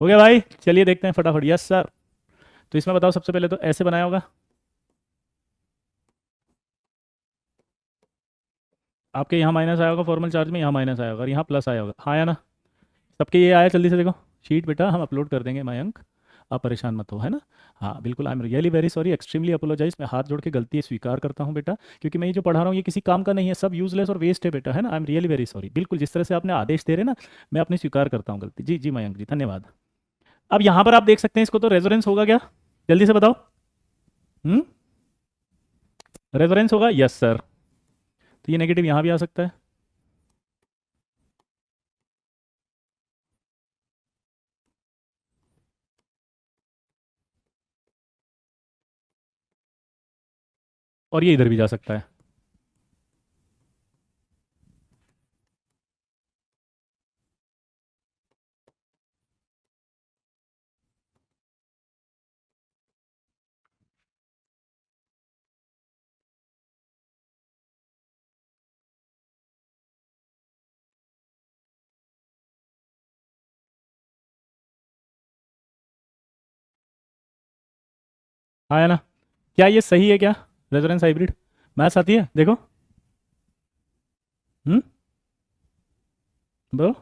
हो गया भाई, चलिए देखते हैं फटाफट। Yes sir. तो इसमें बताओ, सबसे पहले तो ऐसे बनाया होगा आपके, यहाँ माइनस आया होगा फॉर्मल चार्ज में, यहाँ माइनस आया होगा और यहाँ प्लस आया होगा, हाँ या ना? सबके ये आया, जल्दी से देखो शीट बेटा, हम अपलोड कर देंगे मयंक, आप परेशान मत हो, है ना? हाँ बिल्कुल, I am really very sorry, extremely apologise, मैं हाथ जोड़ के गलती स्वीकार करता हूँ बेटा, क्योंकि मैं ये जो पढ़ा रहा हूँ ये किसी काम का नहीं है, सब यूजलेस और वेस्ट है बेटा, है ना? आई एम रियली वेरी सॉरी, बिल्कुल जिस तरह से आपने आदेश दे रहे ना, मैं अपनी स्वीकार करता हूँ गलती। जी जी मयंक जी, धन्यवाद। अब यहाँ पर आप देख सकते हैं इसको, तो रेजोनेंस होगा क्या? जल्दी से बताओ। हम्म, रेजोनेंस होगा, यस सर। तो ये नेगेटिव यहाँ भी आ सकता है, और ये इधर भी जा सकता है। हाँ है ना? क्या ये सही है क्या? रेजोनेंस हाइब्रिड मैथ्स आती है देखो। हम्म, बोलो।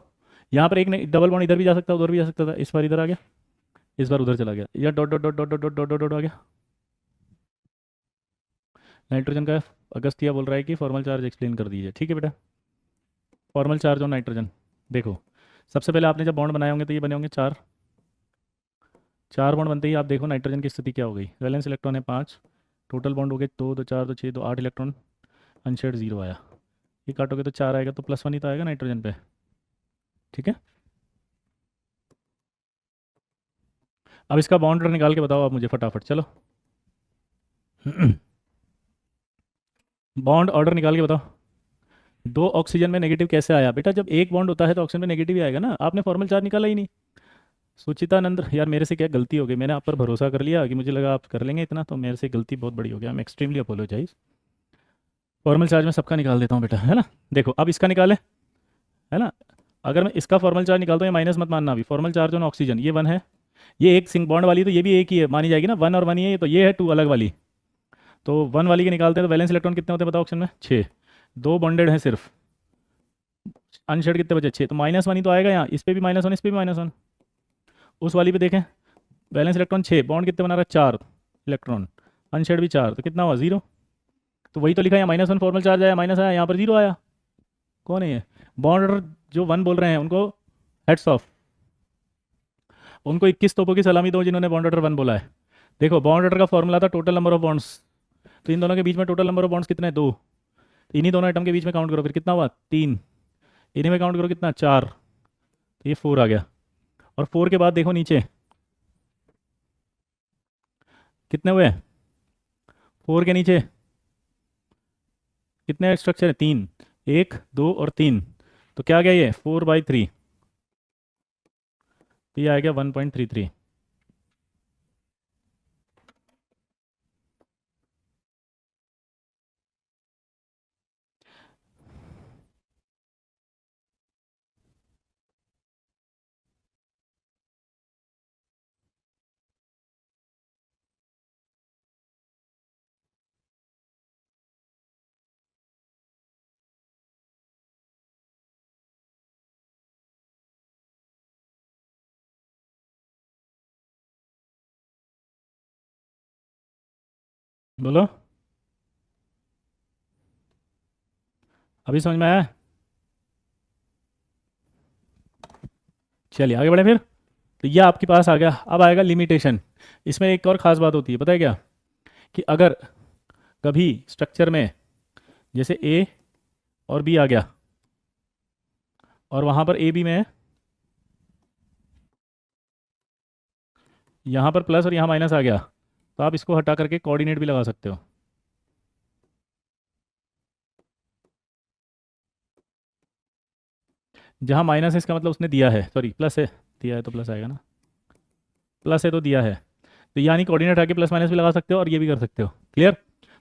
यहाँ पर एक डबल बॉन्ड इधर भी जा सकता है, उधर भी जा सकता था, इस बार इधर आ गया, इस बार उधर चला गया, या dot dot dot dot dot dot dot dot dot आ गया। नाइट्रोजन का अगस्तिया बोल रहा है कि फॉर्मल चार्ज एक्सप्लेन कर दीजिए, ठीक है बेटा। फॉर्मल चार्ज और नाइट्रोजन, देखो सबसे पहले आपने जब बॉन्ड बनाए होंगे तो ये बने होंगे चार, चार बॉन्ड बनते ही आप देखो नाइट्रोजन की स्थिति क्या हो गई, वैलेंस इलेक्ट्रॉन है पाँच, टोटल बॉन्ड हो गए दो, दो चार, दो छः, दो आठ इलेक्ट्रॉन, अनशेड जीरो आया, ये काटोगे तो चार आएगा, तो प्लस वन ही तो आएगा नाइट्रोजन पे, ठीक है। अब इसका बॉन्ड ऑर्डर निकाल के बताओ आप मुझे फटाफट, चलो बॉन्ड ऑर्डर निकाल के बताओ। दो ऑक्सीजन में नेगेटिव कैसे आया बेटा? जब एक बॉन्ड होता है तो ऑक्सीजन में नेगेटिव ही आएगा ना, आपने फॉर्मल चार्ज निकाला ही नहीं। सुचितानंद, यार मेरे से क्या गलती हो गई, मैंने आप पर भरोसा कर लिया कि मुझे लगा आप कर लेंगे इतना, तो मेरे से गलती बहुत बड़ी हो गया, मैं एक्सट्रीमली अपोलोजाइज। फॉर्मल चार्ज में सबका निकाल देता हूँ बेटा, है ना? देखो अब इसका निकाले, है ना? अगर मैं इसका फॉर्मल चार्ज निकालता हूँ, ये माइनस मत मानना, अभी फॉर्मल चार्ज ऑन ऑक्सीजन ये वन है, ये एक सिंग बॉन्ड वाली, तो ये भी एक ही है मानी जाएगी ना, वन और वन ही है, ये तो ये है टू अलग वाली। तो वन वाली के निकालते हैं तो वैलेंस इलेक्ट्रॉन कितने होते हैं बताओ ऑक्सीजन में? छः, दो बॉन्डेड हैं सिर्फ, अनशेड कितने बचे? छः, तो माइनस वन ही तो आएगा यहाँ, इस पर भी माइनस वन, इस पर भी माइनस वन। उस वाली पे देखें, वैलेंस इलेक्ट्रॉन छः, बॉन्ड कितने बना रहा है? चार इलेक्ट्रॉन, अनशेड भी चार, तो कितना हुआ? जीरो। तो वही तो लिखा है, माइनस वन फॉर्मल चार्ज आया, माइनस आया, यहाँ पर जीरो आया। कौन है ये बॉन्ड जो वन बोल रहे हैं उनको हेड्स ऑफ, उनको 21 तोपों की सलामी दो जिन्होंने बॉन्ड ऑर्डर वन बोला है। देखो बॉन्ड ऑर्डर का फॉर्मूला था टोटल नंबर ऑफ बॉन्ड्स, तो इन दोनों के बीच में टोटल नंबर ऑफ बॉन्ड्स कितने? दो। तो इन्हीं दोनों आइटम के बीच में काउंट करो, फिर कितना हुआ? तीन। इन्हीं में काउंट करो कितना? चार। तो ये फोर आ गया, और फोर के बाद देखो नीचे कितने हुए? फोर के नीचे कितने स्ट्रक्चर है? तीन, एक दो और तीन, तो क्या आ गया ये? 4/3, तो ये आ गया 1.33। बोलो, अभी समझ में आया? चलिए आगे बढ़े फिर। तो ये आपके पास आ गया, अब आएगा लिमिटेशन। इसमें एक और ख़ास बात होती है, पता है क्या? कि अगर कभी स्ट्रक्चर में जैसे ए और बी आ गया, और वहाँ पर ए बी में यहाँ पर प्लस और यहाँ माइनस आ गया, तो आप इसको हटा करके कोऑर्डिनेट भी लगा सकते हो। जहाँ माइनस है इसका मतलब उसने दिया है, सॉरी प्लस है, दिया है तो प्लस आएगा ना, प्लस है तो दिया है, तो यानी कोऑर्डिनेट हटा के प्लस माइनस भी लगा सकते हो और ये भी कर सकते हो। क्लियर?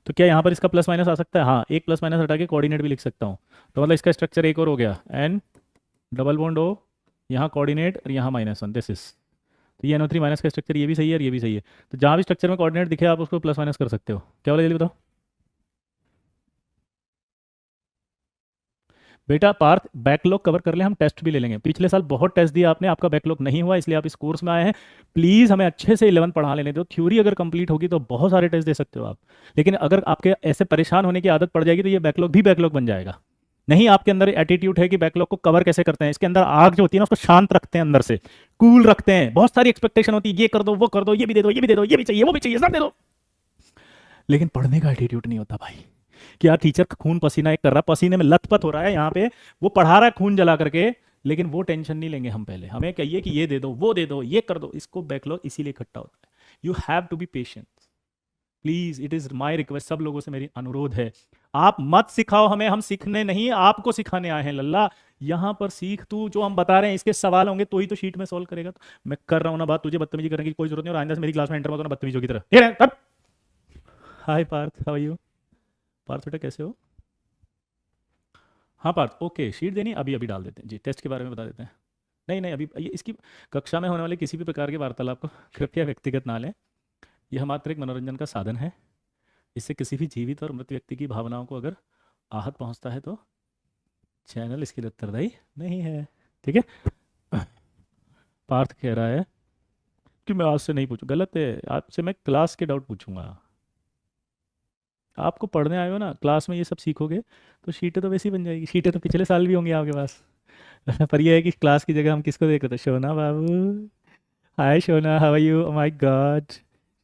तो क्या यहाँ पर इसका प्लस माइनस आ सकता है? हाँ, एक प्लस माइनस हटा के कोऑर्डिनेट भी लिख सकता हूँ। तो मतलब इसका स्ट्रक्चर एक और हो गया, एन डबल बॉन्ड ओ, यहाँ कोऑर्डिनेट और यहाँ माइनस वन, दिस इज तो ये NO3 माइनस का स्ट्रक्चर ये भी सही है और ये भी सही है। तो जहाँ भी स्ट्रक्चर में कोऑर्डिनेट दिखे आप उसको प्लस माइनस कर सकते हो। क्या बोला जल्दी बताओ बेटा। पार्थ बैकलॉग कवर कर ले, हम टेस्ट भी ले लेंगे। पिछले साल बहुत टेस्ट दिया आपने, आपका बैकलॉग नहीं हुआ इसलिए आप इस कोर्स में आए हैं। प्लीज़ हमें अच्छे से 11 पढ़ा लेने दो। थ्योरी अगर कंप्लीट होगी तो बहुत सारे टेस्ट दे सकते हो आप। लेकिन अगर आपके ऐसे परेशान होने की आदत पड़ जाएगी तो ये बैकलॉग भी बैकलॉग बन जाएगा। नहीं, आपके अंदर एटीट्यूड है कि बैकलॉग को कवर कैसे करते हैं। इसके अंदर आग जो होती है ना उसको शांत रखते हैं, अंदर से कूल रखते हैं। बहुत सारी एक्सपेक्टेशन होती है, ये कर दो वो कर दो, ये भी दे दो ये भी दे दो, ये भी चाहिए वो भी चाहिए, सब दे दो। लेकिन पढ़ने का एटीट्यूड नहीं होता भाई। कि यार टीचर खून पसीना एक कर रहा, पसीने में लथपथ हो रहा है यहाँ पे, वो पढ़ा रहा है खून जला करके, लेकिन वो टेंशन नहीं लेंगे हम। पहले हमें कहिए कि ये दे दो वो दे दो ये कर दो। इसको बैकलॉग इसीलिए इकट्ठा होता है। You have to be patient please, it is my request. सब लोगों से मेरी अनुरोध है, आप मत सिखाओ हमें, हम सीखने नहीं आपको सिखाने आए हैं लल्ला। यहाँ पर सीख तू, जो हम बता रहे हैं इसके सवाल होंगे तो ही तो शीट में सॉल्व करेगा। तो मैं कर रहा हूँ ना बात, तुझे बदतमीजी करने की कोई जरूरत नहीं। और आइंदा से मेरी क्लास में एंटर मत होना बदतमीजों की तरह, ठीक है? Hi Parth, how are you? Parth बेटा कैसे हो? हाँ पार्थ, ओके। शीट देनी अभी अभी डाल देते हैं जी। टेस्ट के बारे में बता देते हैं। नहीं नहीं, अभी ये इसकी कक्षा में होने वाले किसी भी प्रकार के वार्तालाप को कृपया व्यक्तिगत ना लें। यह मात्र एक मनोरंजन का साधन है। इससे किसी भी जीवित और मृत व्यक्ति की भावनाओं को अगर आहत पहुंचता है तो चैनल इसके लिए उत्तरदायी नहीं है, ठीक है? पार्थ कह रहा है कि मैं आज से नहीं पूछूं, गलत है। आपसे मैं क्लास के डाउट पूछूंगा। आपको पढ़ने आए हो ना, क्लास में ये सब सीखोगे तो शीटें तो वैसी बन जाएगी। शीटें तो पिछले साल भी होंगी आपके पास। पर ये है कि क्लास की जगह हम किसको देख रहे थे? शोना बाबू। Hi Shona, how are you? My god,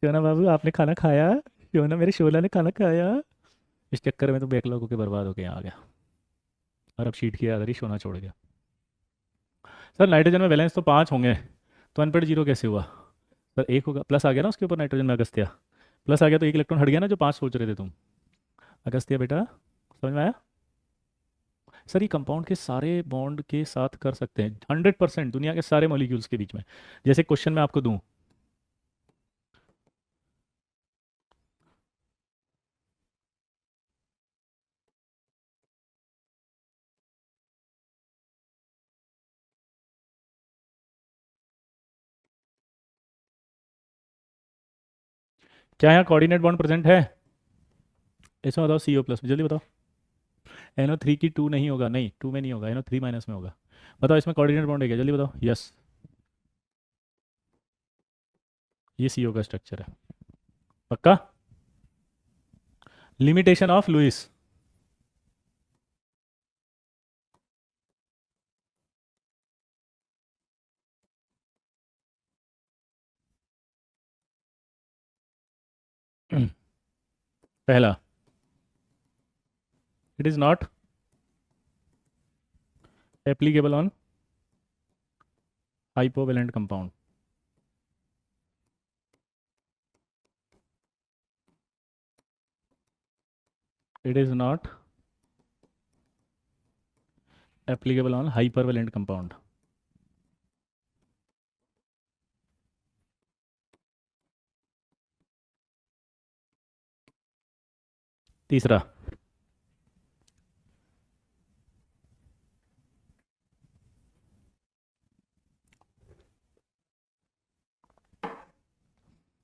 Shona बाबू आपने खाना खाया? शोना, मेरे शोना ने खाना खाया? इस चक्कर में तो बैकलॉग होकर बर्बाद होके यहाँ आ गया और अब शीट की याद आ रही, शोना छोड़ गया। सर नाइट्रोजन में बैलेंस तो 5 होंगे, तो अनपेड जीरो कैसे हुआ? सर एक होगा, प्लस आ गया ना उसके ऊपर नाइट्रोजन में, अगस्त्या। प्लस आ गया तो एक इलेक्ट्रॉन हट गया ना, जो 5 सोच रहे थे तुम। अगस्त्या बेटा, समझ में आया? सर ये कंपाउंड के सारे बॉन्ड के साथ कर सकते हैं 100%, दुनिया के सारे मॉलिक्यूल्स के बीच में। जैसे क्वेश्चन मैं आपको दूं, क्या यहाँ कोऑर्डिनेट बॉन्ड प्रेजेंट है? इसमें बताओ CO प्लस, जल्दी बताओ। NO3 की 2 नहीं होगा, नहीं 2 में नहीं होगा, NO3 माइनस में होगा। बताओ इसमें कोऑर्डिनेट बॉन्ड है क्या? जल्दी बताओ। यस, ये CO का स्ट्रक्चर है। पक्का? Limitation of Lewis. पहला, it is not applicable on hypovalent compound. It is not applicable on hypervalent compound. तीसरा,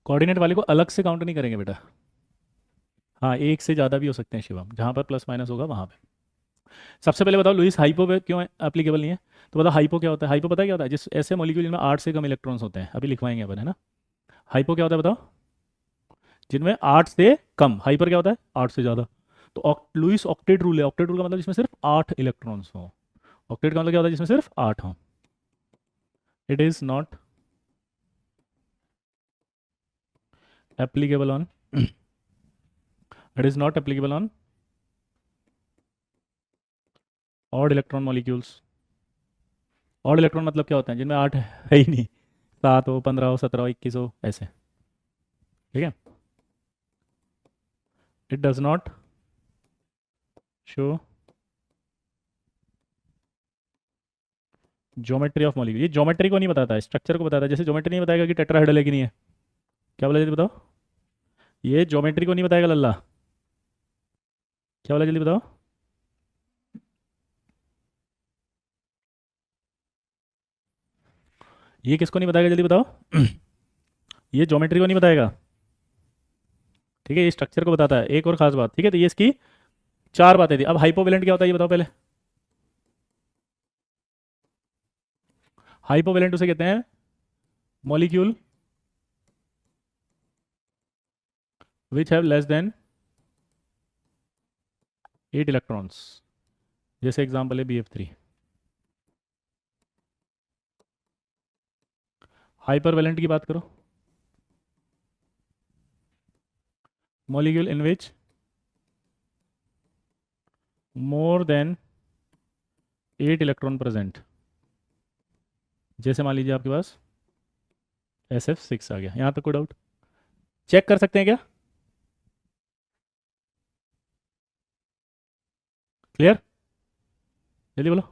कोऑर्डिनेट वाले को अलग से काउंट नहीं करेंगे बेटा। हाँ, एक से ज़्यादा भी हो सकते हैं शिवम, जहाँ पर प्लस माइनस होगा वहाँ पे। सबसे पहले बताओ लुइस हाइपो पे क्यों एप्लीकेबल नहीं है? तो बताओ हाइपो क्या होता है? हाइपो पता है क्या होता है? जिस ऐसे मॉलिक्यूल जिनमें 8 से कम इलेक्ट्रॉन्स होते हैं, अभी लिखवाएंगे अपन, है ना? हाइपो क्या होता है बताओ? जिनमें 8 से कम। हाइपर क्या होता है? 8 से ज़्यादा। तो लुइस ऑक्टेट रूल है। ऑक्टेट रूल का मतलब जिसमें सिर्फ 8 इलेक्ट्रॉन्स हो। ऑक्टेट का मतलब क्या होता है? जिसमें सिर्फ 8 हो। It is not applicable on it is not applicable on odd electron molecules. Odd electron मतलब क्या होता है? जिनमें 8 है ही नहीं, 7 हो, 15 हो, 17 हो, 21 हो, ऐसे, ठीक है? It does not show geometry of molecule. ये ज्योमेट्री को नहीं बताता है, स्ट्रक्चर को बताता है। जैसे ज्योमेट्री नहीं बताएगा कि टेट्राहेड्रल है कि नहीं है। क्या बोला जल्दी बताओ? ये ज्योमेट्री को नहीं बताएगा लल्ला। क्या बोला जल्दी बताओ? ये किसको नहीं बताएगा, जल्दी बताओ। ये ज्योमेट्री को नहीं बताएगा, ठीक है, ये स्ट्रक्चर को बताता है। एक और खास बात, ठीक है, तो ये इसकी चार बातें थी। अब हाइपोवेलेंट क्या होता है ये बताओ पहले। हाइपोवेलेंट उसे कहते हैं molecule which have less than 8 electrons, जैसे एग्जांपल है BF3। हाइपरवेलेंट की बात करो, मॉलिक्यूल इन विच मोर देन 8 इलेक्ट्रॉन प्रेजेंट, जैसे मान लीजिए आपके पास SF6 आ गया। यहाँ तक कोई डाउट? चेक कर सकते हैं क्या? क्लियर? जल्दी बोलो।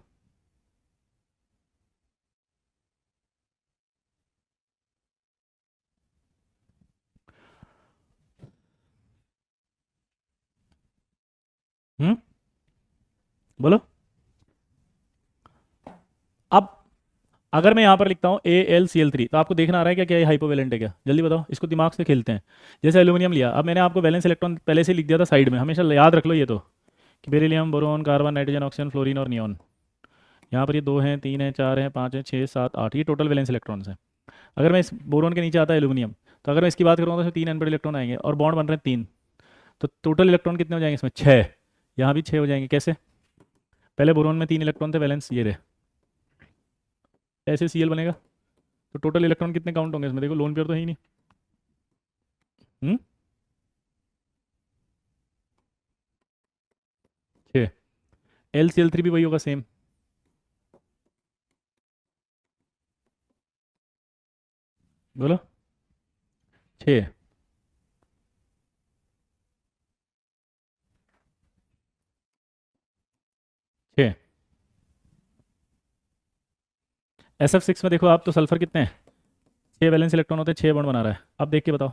बोलो। अब अगर मैं यहाँ पर लिखता हूँ AlCl3, तो आपको देखना आ रहा है क्या क्या ये हाइपोवेलेंट है क्या? जल्दी बताओ, इसको दिमाग से खेलते हैं। जैसे एल्यूमिनियम लिया, अब मैंने आपको वैलेंस इलेक्ट्रॉन पहले से लिख दिया था साइड में, हमेशा याद रख लो ये तो, कि beryllium, boron, carbon, nitrogen, oxygen, fluorine और नियॉन। यहाँ पर ये 2 हैं, 3 हैं, 4 हैं, 5 हैं, 6, 7, 8, ये टोटल वैलेंस इलेक्ट्रॉन्स हैं। अगर मैं इस बोरोन के नीचे आता है एल्यूमिनियम, तो अगर मैं इसकी बात करूँगा तो इसमें 3 अनपेड इलेक्ट्रॉन आएंगे और बॉन्ड बन रहे हैं 3, तो टोटल इलेक्ट्रॉन कितने हो जाएंगे इसमें? 6। यहाँ भी 6 हो जाएंगे। कैसे? पहले बोरोन में 3 इलेक्ट्रॉन थे, वैलेंस ये रहे, ऐसे Cl बनेगा, तो टोटल इलेक्ट्रॉन कितने काउंट होंगे इसमें? देखो लोन पेयर तो है ही नहीं। हम्म 6। LCl3 भी वही होगा सेम। बोलो। 6। 6। SF6 में देखो आप, तो सल्फर कितने हैं? 6 वैलेंस इलेक्ट्रॉन होते हैं, 6 बॉन्ड बना रहा है। अब देख के बताओ,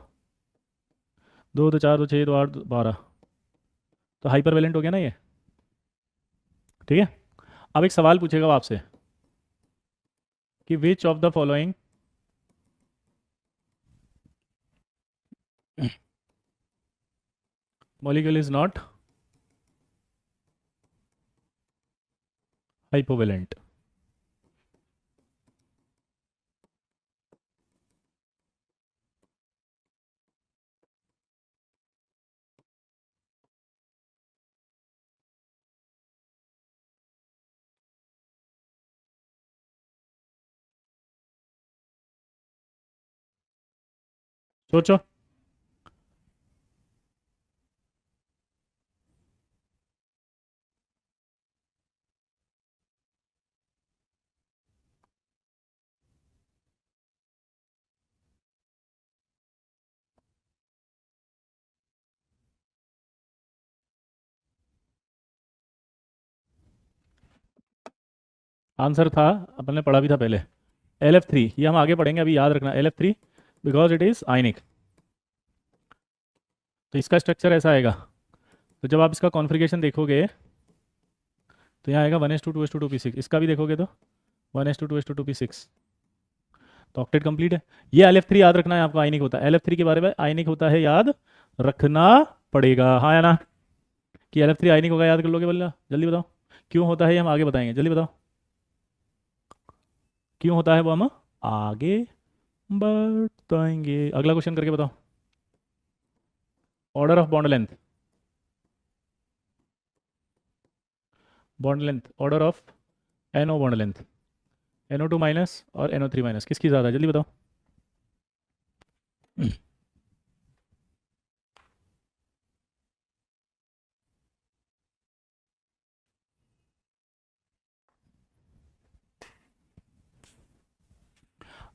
2 2 4 2 6 2 8 12, तो हाइपर वैलेंट हो गया ना ये, ठीक है। अब एक सवाल पूछेगा वो आपसे कि which of the following molecule is not hypovalent. सोचो। आंसर था, अपन ने पढ़ा भी था पहले, LF3। ये हम आगे पढ़ेंगे, अभी याद रखना LF3 बिकॉज इट इज आयनिक। तो इसका स्ट्रक्चर ऐसा आएगा। तो जब आप इसका कॉन्फ़िगरेशन देखोगे तो यहाँ आएगा 1s2 2s2 2p6। इसका भी देखोगे तो 1s2 2s2 2p6, तो ऑक्टेट कंप्लीट है। ये LF3 याद रखना है आपको, आयनिक होता है। LF3 के बारे में आयनिक होता है, याद रखना पड़ेगा, हाँ या ना? कि LF3 आयनिक होगा, याद कर लोगे बोला? जल्दी बताओ क्यों होता है, ये हम आगे बताएंगे। जल्दी बताओ क्यों होता है, वो हम आगे बताएंगे। अगला क्वेश्चन करके बताओ। Order of bond length, bond length, order of NO bond length, NO2 minus और NO3 माइनस, किसकी ज़्यादा है? जल्दी बताओ।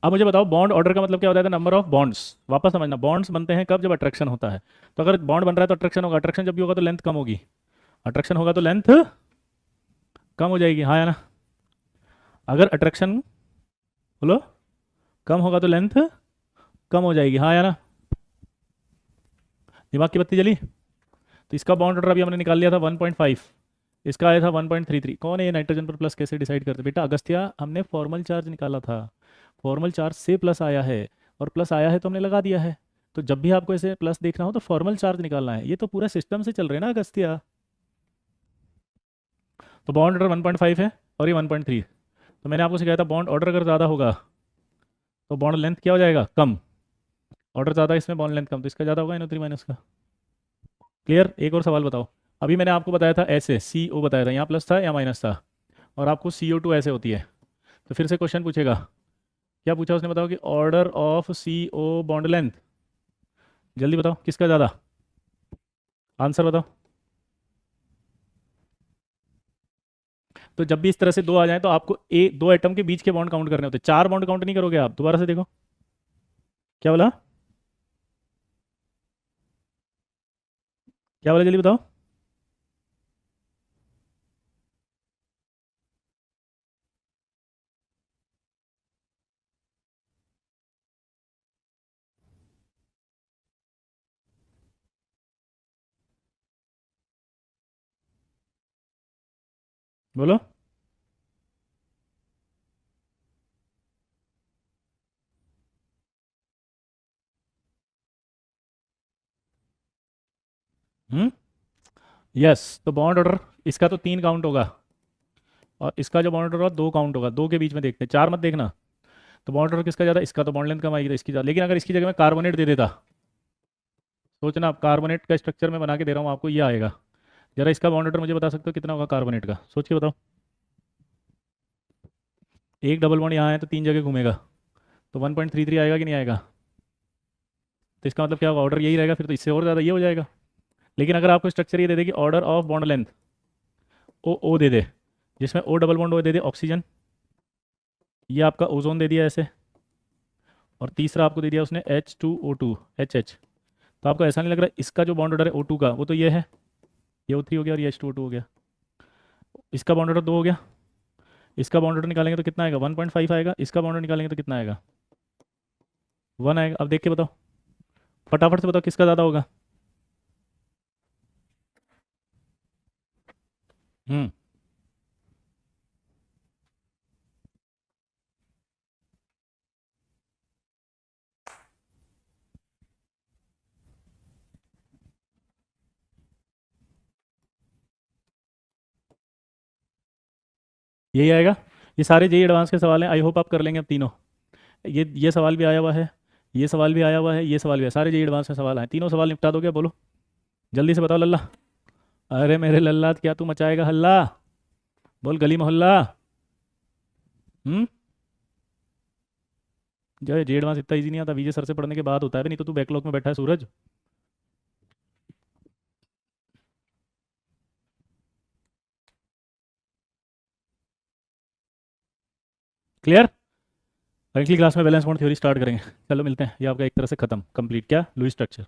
अब मुझे बताओ, बॉन्ड ऑर्डर का मतलब क्या होता है? Number of bonds. वापस समझना, बॉन्ड्स बनते हैं कब? जब अट्रैक्शन होता है। तो अगर बॉन्ड बन रहा है तो अट्रैक्शन होगा, अट्रैक्शन जब भी होगा तो लेंथ कम होगी, अट्रैक्शन होगा तो लेंथ कम हो जाएगी, हाँ या ना? अगर अट्रैक्शन, बोलो, कम होगा तो लेंथ कम हो जाएगी, हाँ या ना? दिमाग की बत्ती जली? तो इसका बॉन्ड ऑर्डर अभी हमने निकाल लिया था 1.5, इसका आया था 1.33। कौन है ये नाइट्रोजन पर प्लस कैसे डिसाइड करते? बेटा अगस्त्या, हमने फॉर्मल चार्ज निकाला था। फॉर्मल चार्ज से प्लस आया है, और प्लस आया है तो हमने लगा दिया है। तो जब भी आपको ऐसे प्लस देखना हो तो फॉर्मल चार्ज निकालना है। ये तो पूरा सिस्टम से चल रहे हैं ना अगस्त्या। तो बॉन्ड ऑर्डर 1.5 है और ये 1.3। तो मैंने आपको सिखाया था बॉन्ड ऑर्डर अगर ज़्यादा होगा तो बॉन्ड लेंथ क्या हो जाएगा, कम। ऑर्डर ज़्यादा है इसमें, बॉन्ड लेंथ कम, तो इसका ज़्यादा होगा NO3 माइनस का। क्लियर। एक और सवाल बताओ। अभी मैंने आपको बताया था ऐसे CO बताया था, यहाँ प्लस था या माइनस था, और आपको CO2 ऐसे होती है। तो फिर से क्वेश्चन पूछेगा, क्या पूछा उसने, बताओ कि order of CO bond length, जल्दी बताओ किसका ज़्यादा, आंसर बताओ। तो जब भी इस तरह से दो आ जाए तो आपको दो एटम के बीच के बॉन्ड काउंट करने होते हैं, चार बॉन्ड काउंट नहीं करोगे आप। दोबारा से देखो क्या बोला, क्या बोला, जल्दी बताओ। बोलो। यस, तो बॉन्ड ऑर्डर इसका तो 3 काउंट होगा, और इसका जो बॉन्ड ऑर्डर होगा 2 काउंट होगा। 2 के बीच में देखते हैं, 4 मत देखना। तो बॉन्ड ऑर्डर किसका ज़्यादा, इसका। तो बॉन्ड लेंथ कम आएगी तो इसकी ज़्यादा। लेकिन अगर इसकी जगह मैं कार्बोनेट दे देता, सोचना आप, कार्बोनेट का स्ट्रक्चर मैं बना के दे रहा हूँ आपको, ये आएगा। जरा इसका बॉन्ड ऑर्डर मुझे बता सकते हो कितना होगा कार्बोनेट का, सोच के बताओ। एक डबल बॉन्ड यहाँ है तो 3 जगह घूमेगा, तो 1.33 आएगा कि नहीं आएगा। तो इसका मतलब क्या होगा, ऑर्डर यही रहेगा, फिर तो इससे और ज़्यादा ये हो जाएगा। लेकिन अगर आपको स्ट्रक्चर ये दे दे कि order of bond length O दे दे, जिसमें O डबल बॉन्ड O दे दे ऑक्सीजन, ये आपका ओजोन दे दिया ऐसे, और तीसरा आपको दे दिया उसने H2O2 HH। तो आपको ऐसा नहीं लग रहा इसका जो बॉन्ड ऑर्डर है O2 का वो तो ये है, ये O3 हो गया और ये H2O2 हो गया। इसका बॉन्ड ऑर्डर 2 हो गया। इसका बॉन्ड ऑर्डर निकालेंगे तो कितना आएगा, 1.5 आएगा। इसका बॉन्ड ऑर्डर निकालेंगे तो कितना आएगा, 1 आएगा। अब देख के बताओ, फटाफट से बताओ किसका ज़्यादा होगा। हम्म यही आएगा। ये सारे जेई एडवांस के सवाल हैं, आई होप आप कर लेंगे अब तीनों। ये सवाल भी आया हुआ है, ये सवाल भी आया हुआ है, ये सवाल भी है, सारे जेई एडवांस के सवाल आए। तीनों सवाल निपटा दोगे, बोलो जल्दी से बताओ लल्ला। अरे मेरे लल्ला क्या तू मचाएगा हल्ला, बोल गली मोहल्ला। हम्म जो जेई एडवांस इतना इजी नहीं आता, विजय सर से पढ़ने के बाद होता है, नहीं तो तू बैकलॉग में बैठा है सूरज। क्लियर। अगली क्लास में बैलेंस बॉन्ड थ्योरी स्टार्ट करेंगे। चलो मिलते हैं। ये आपका एक तरह से खत्म, कंप्लीट, क्या लुईस स्ट्रक्चर।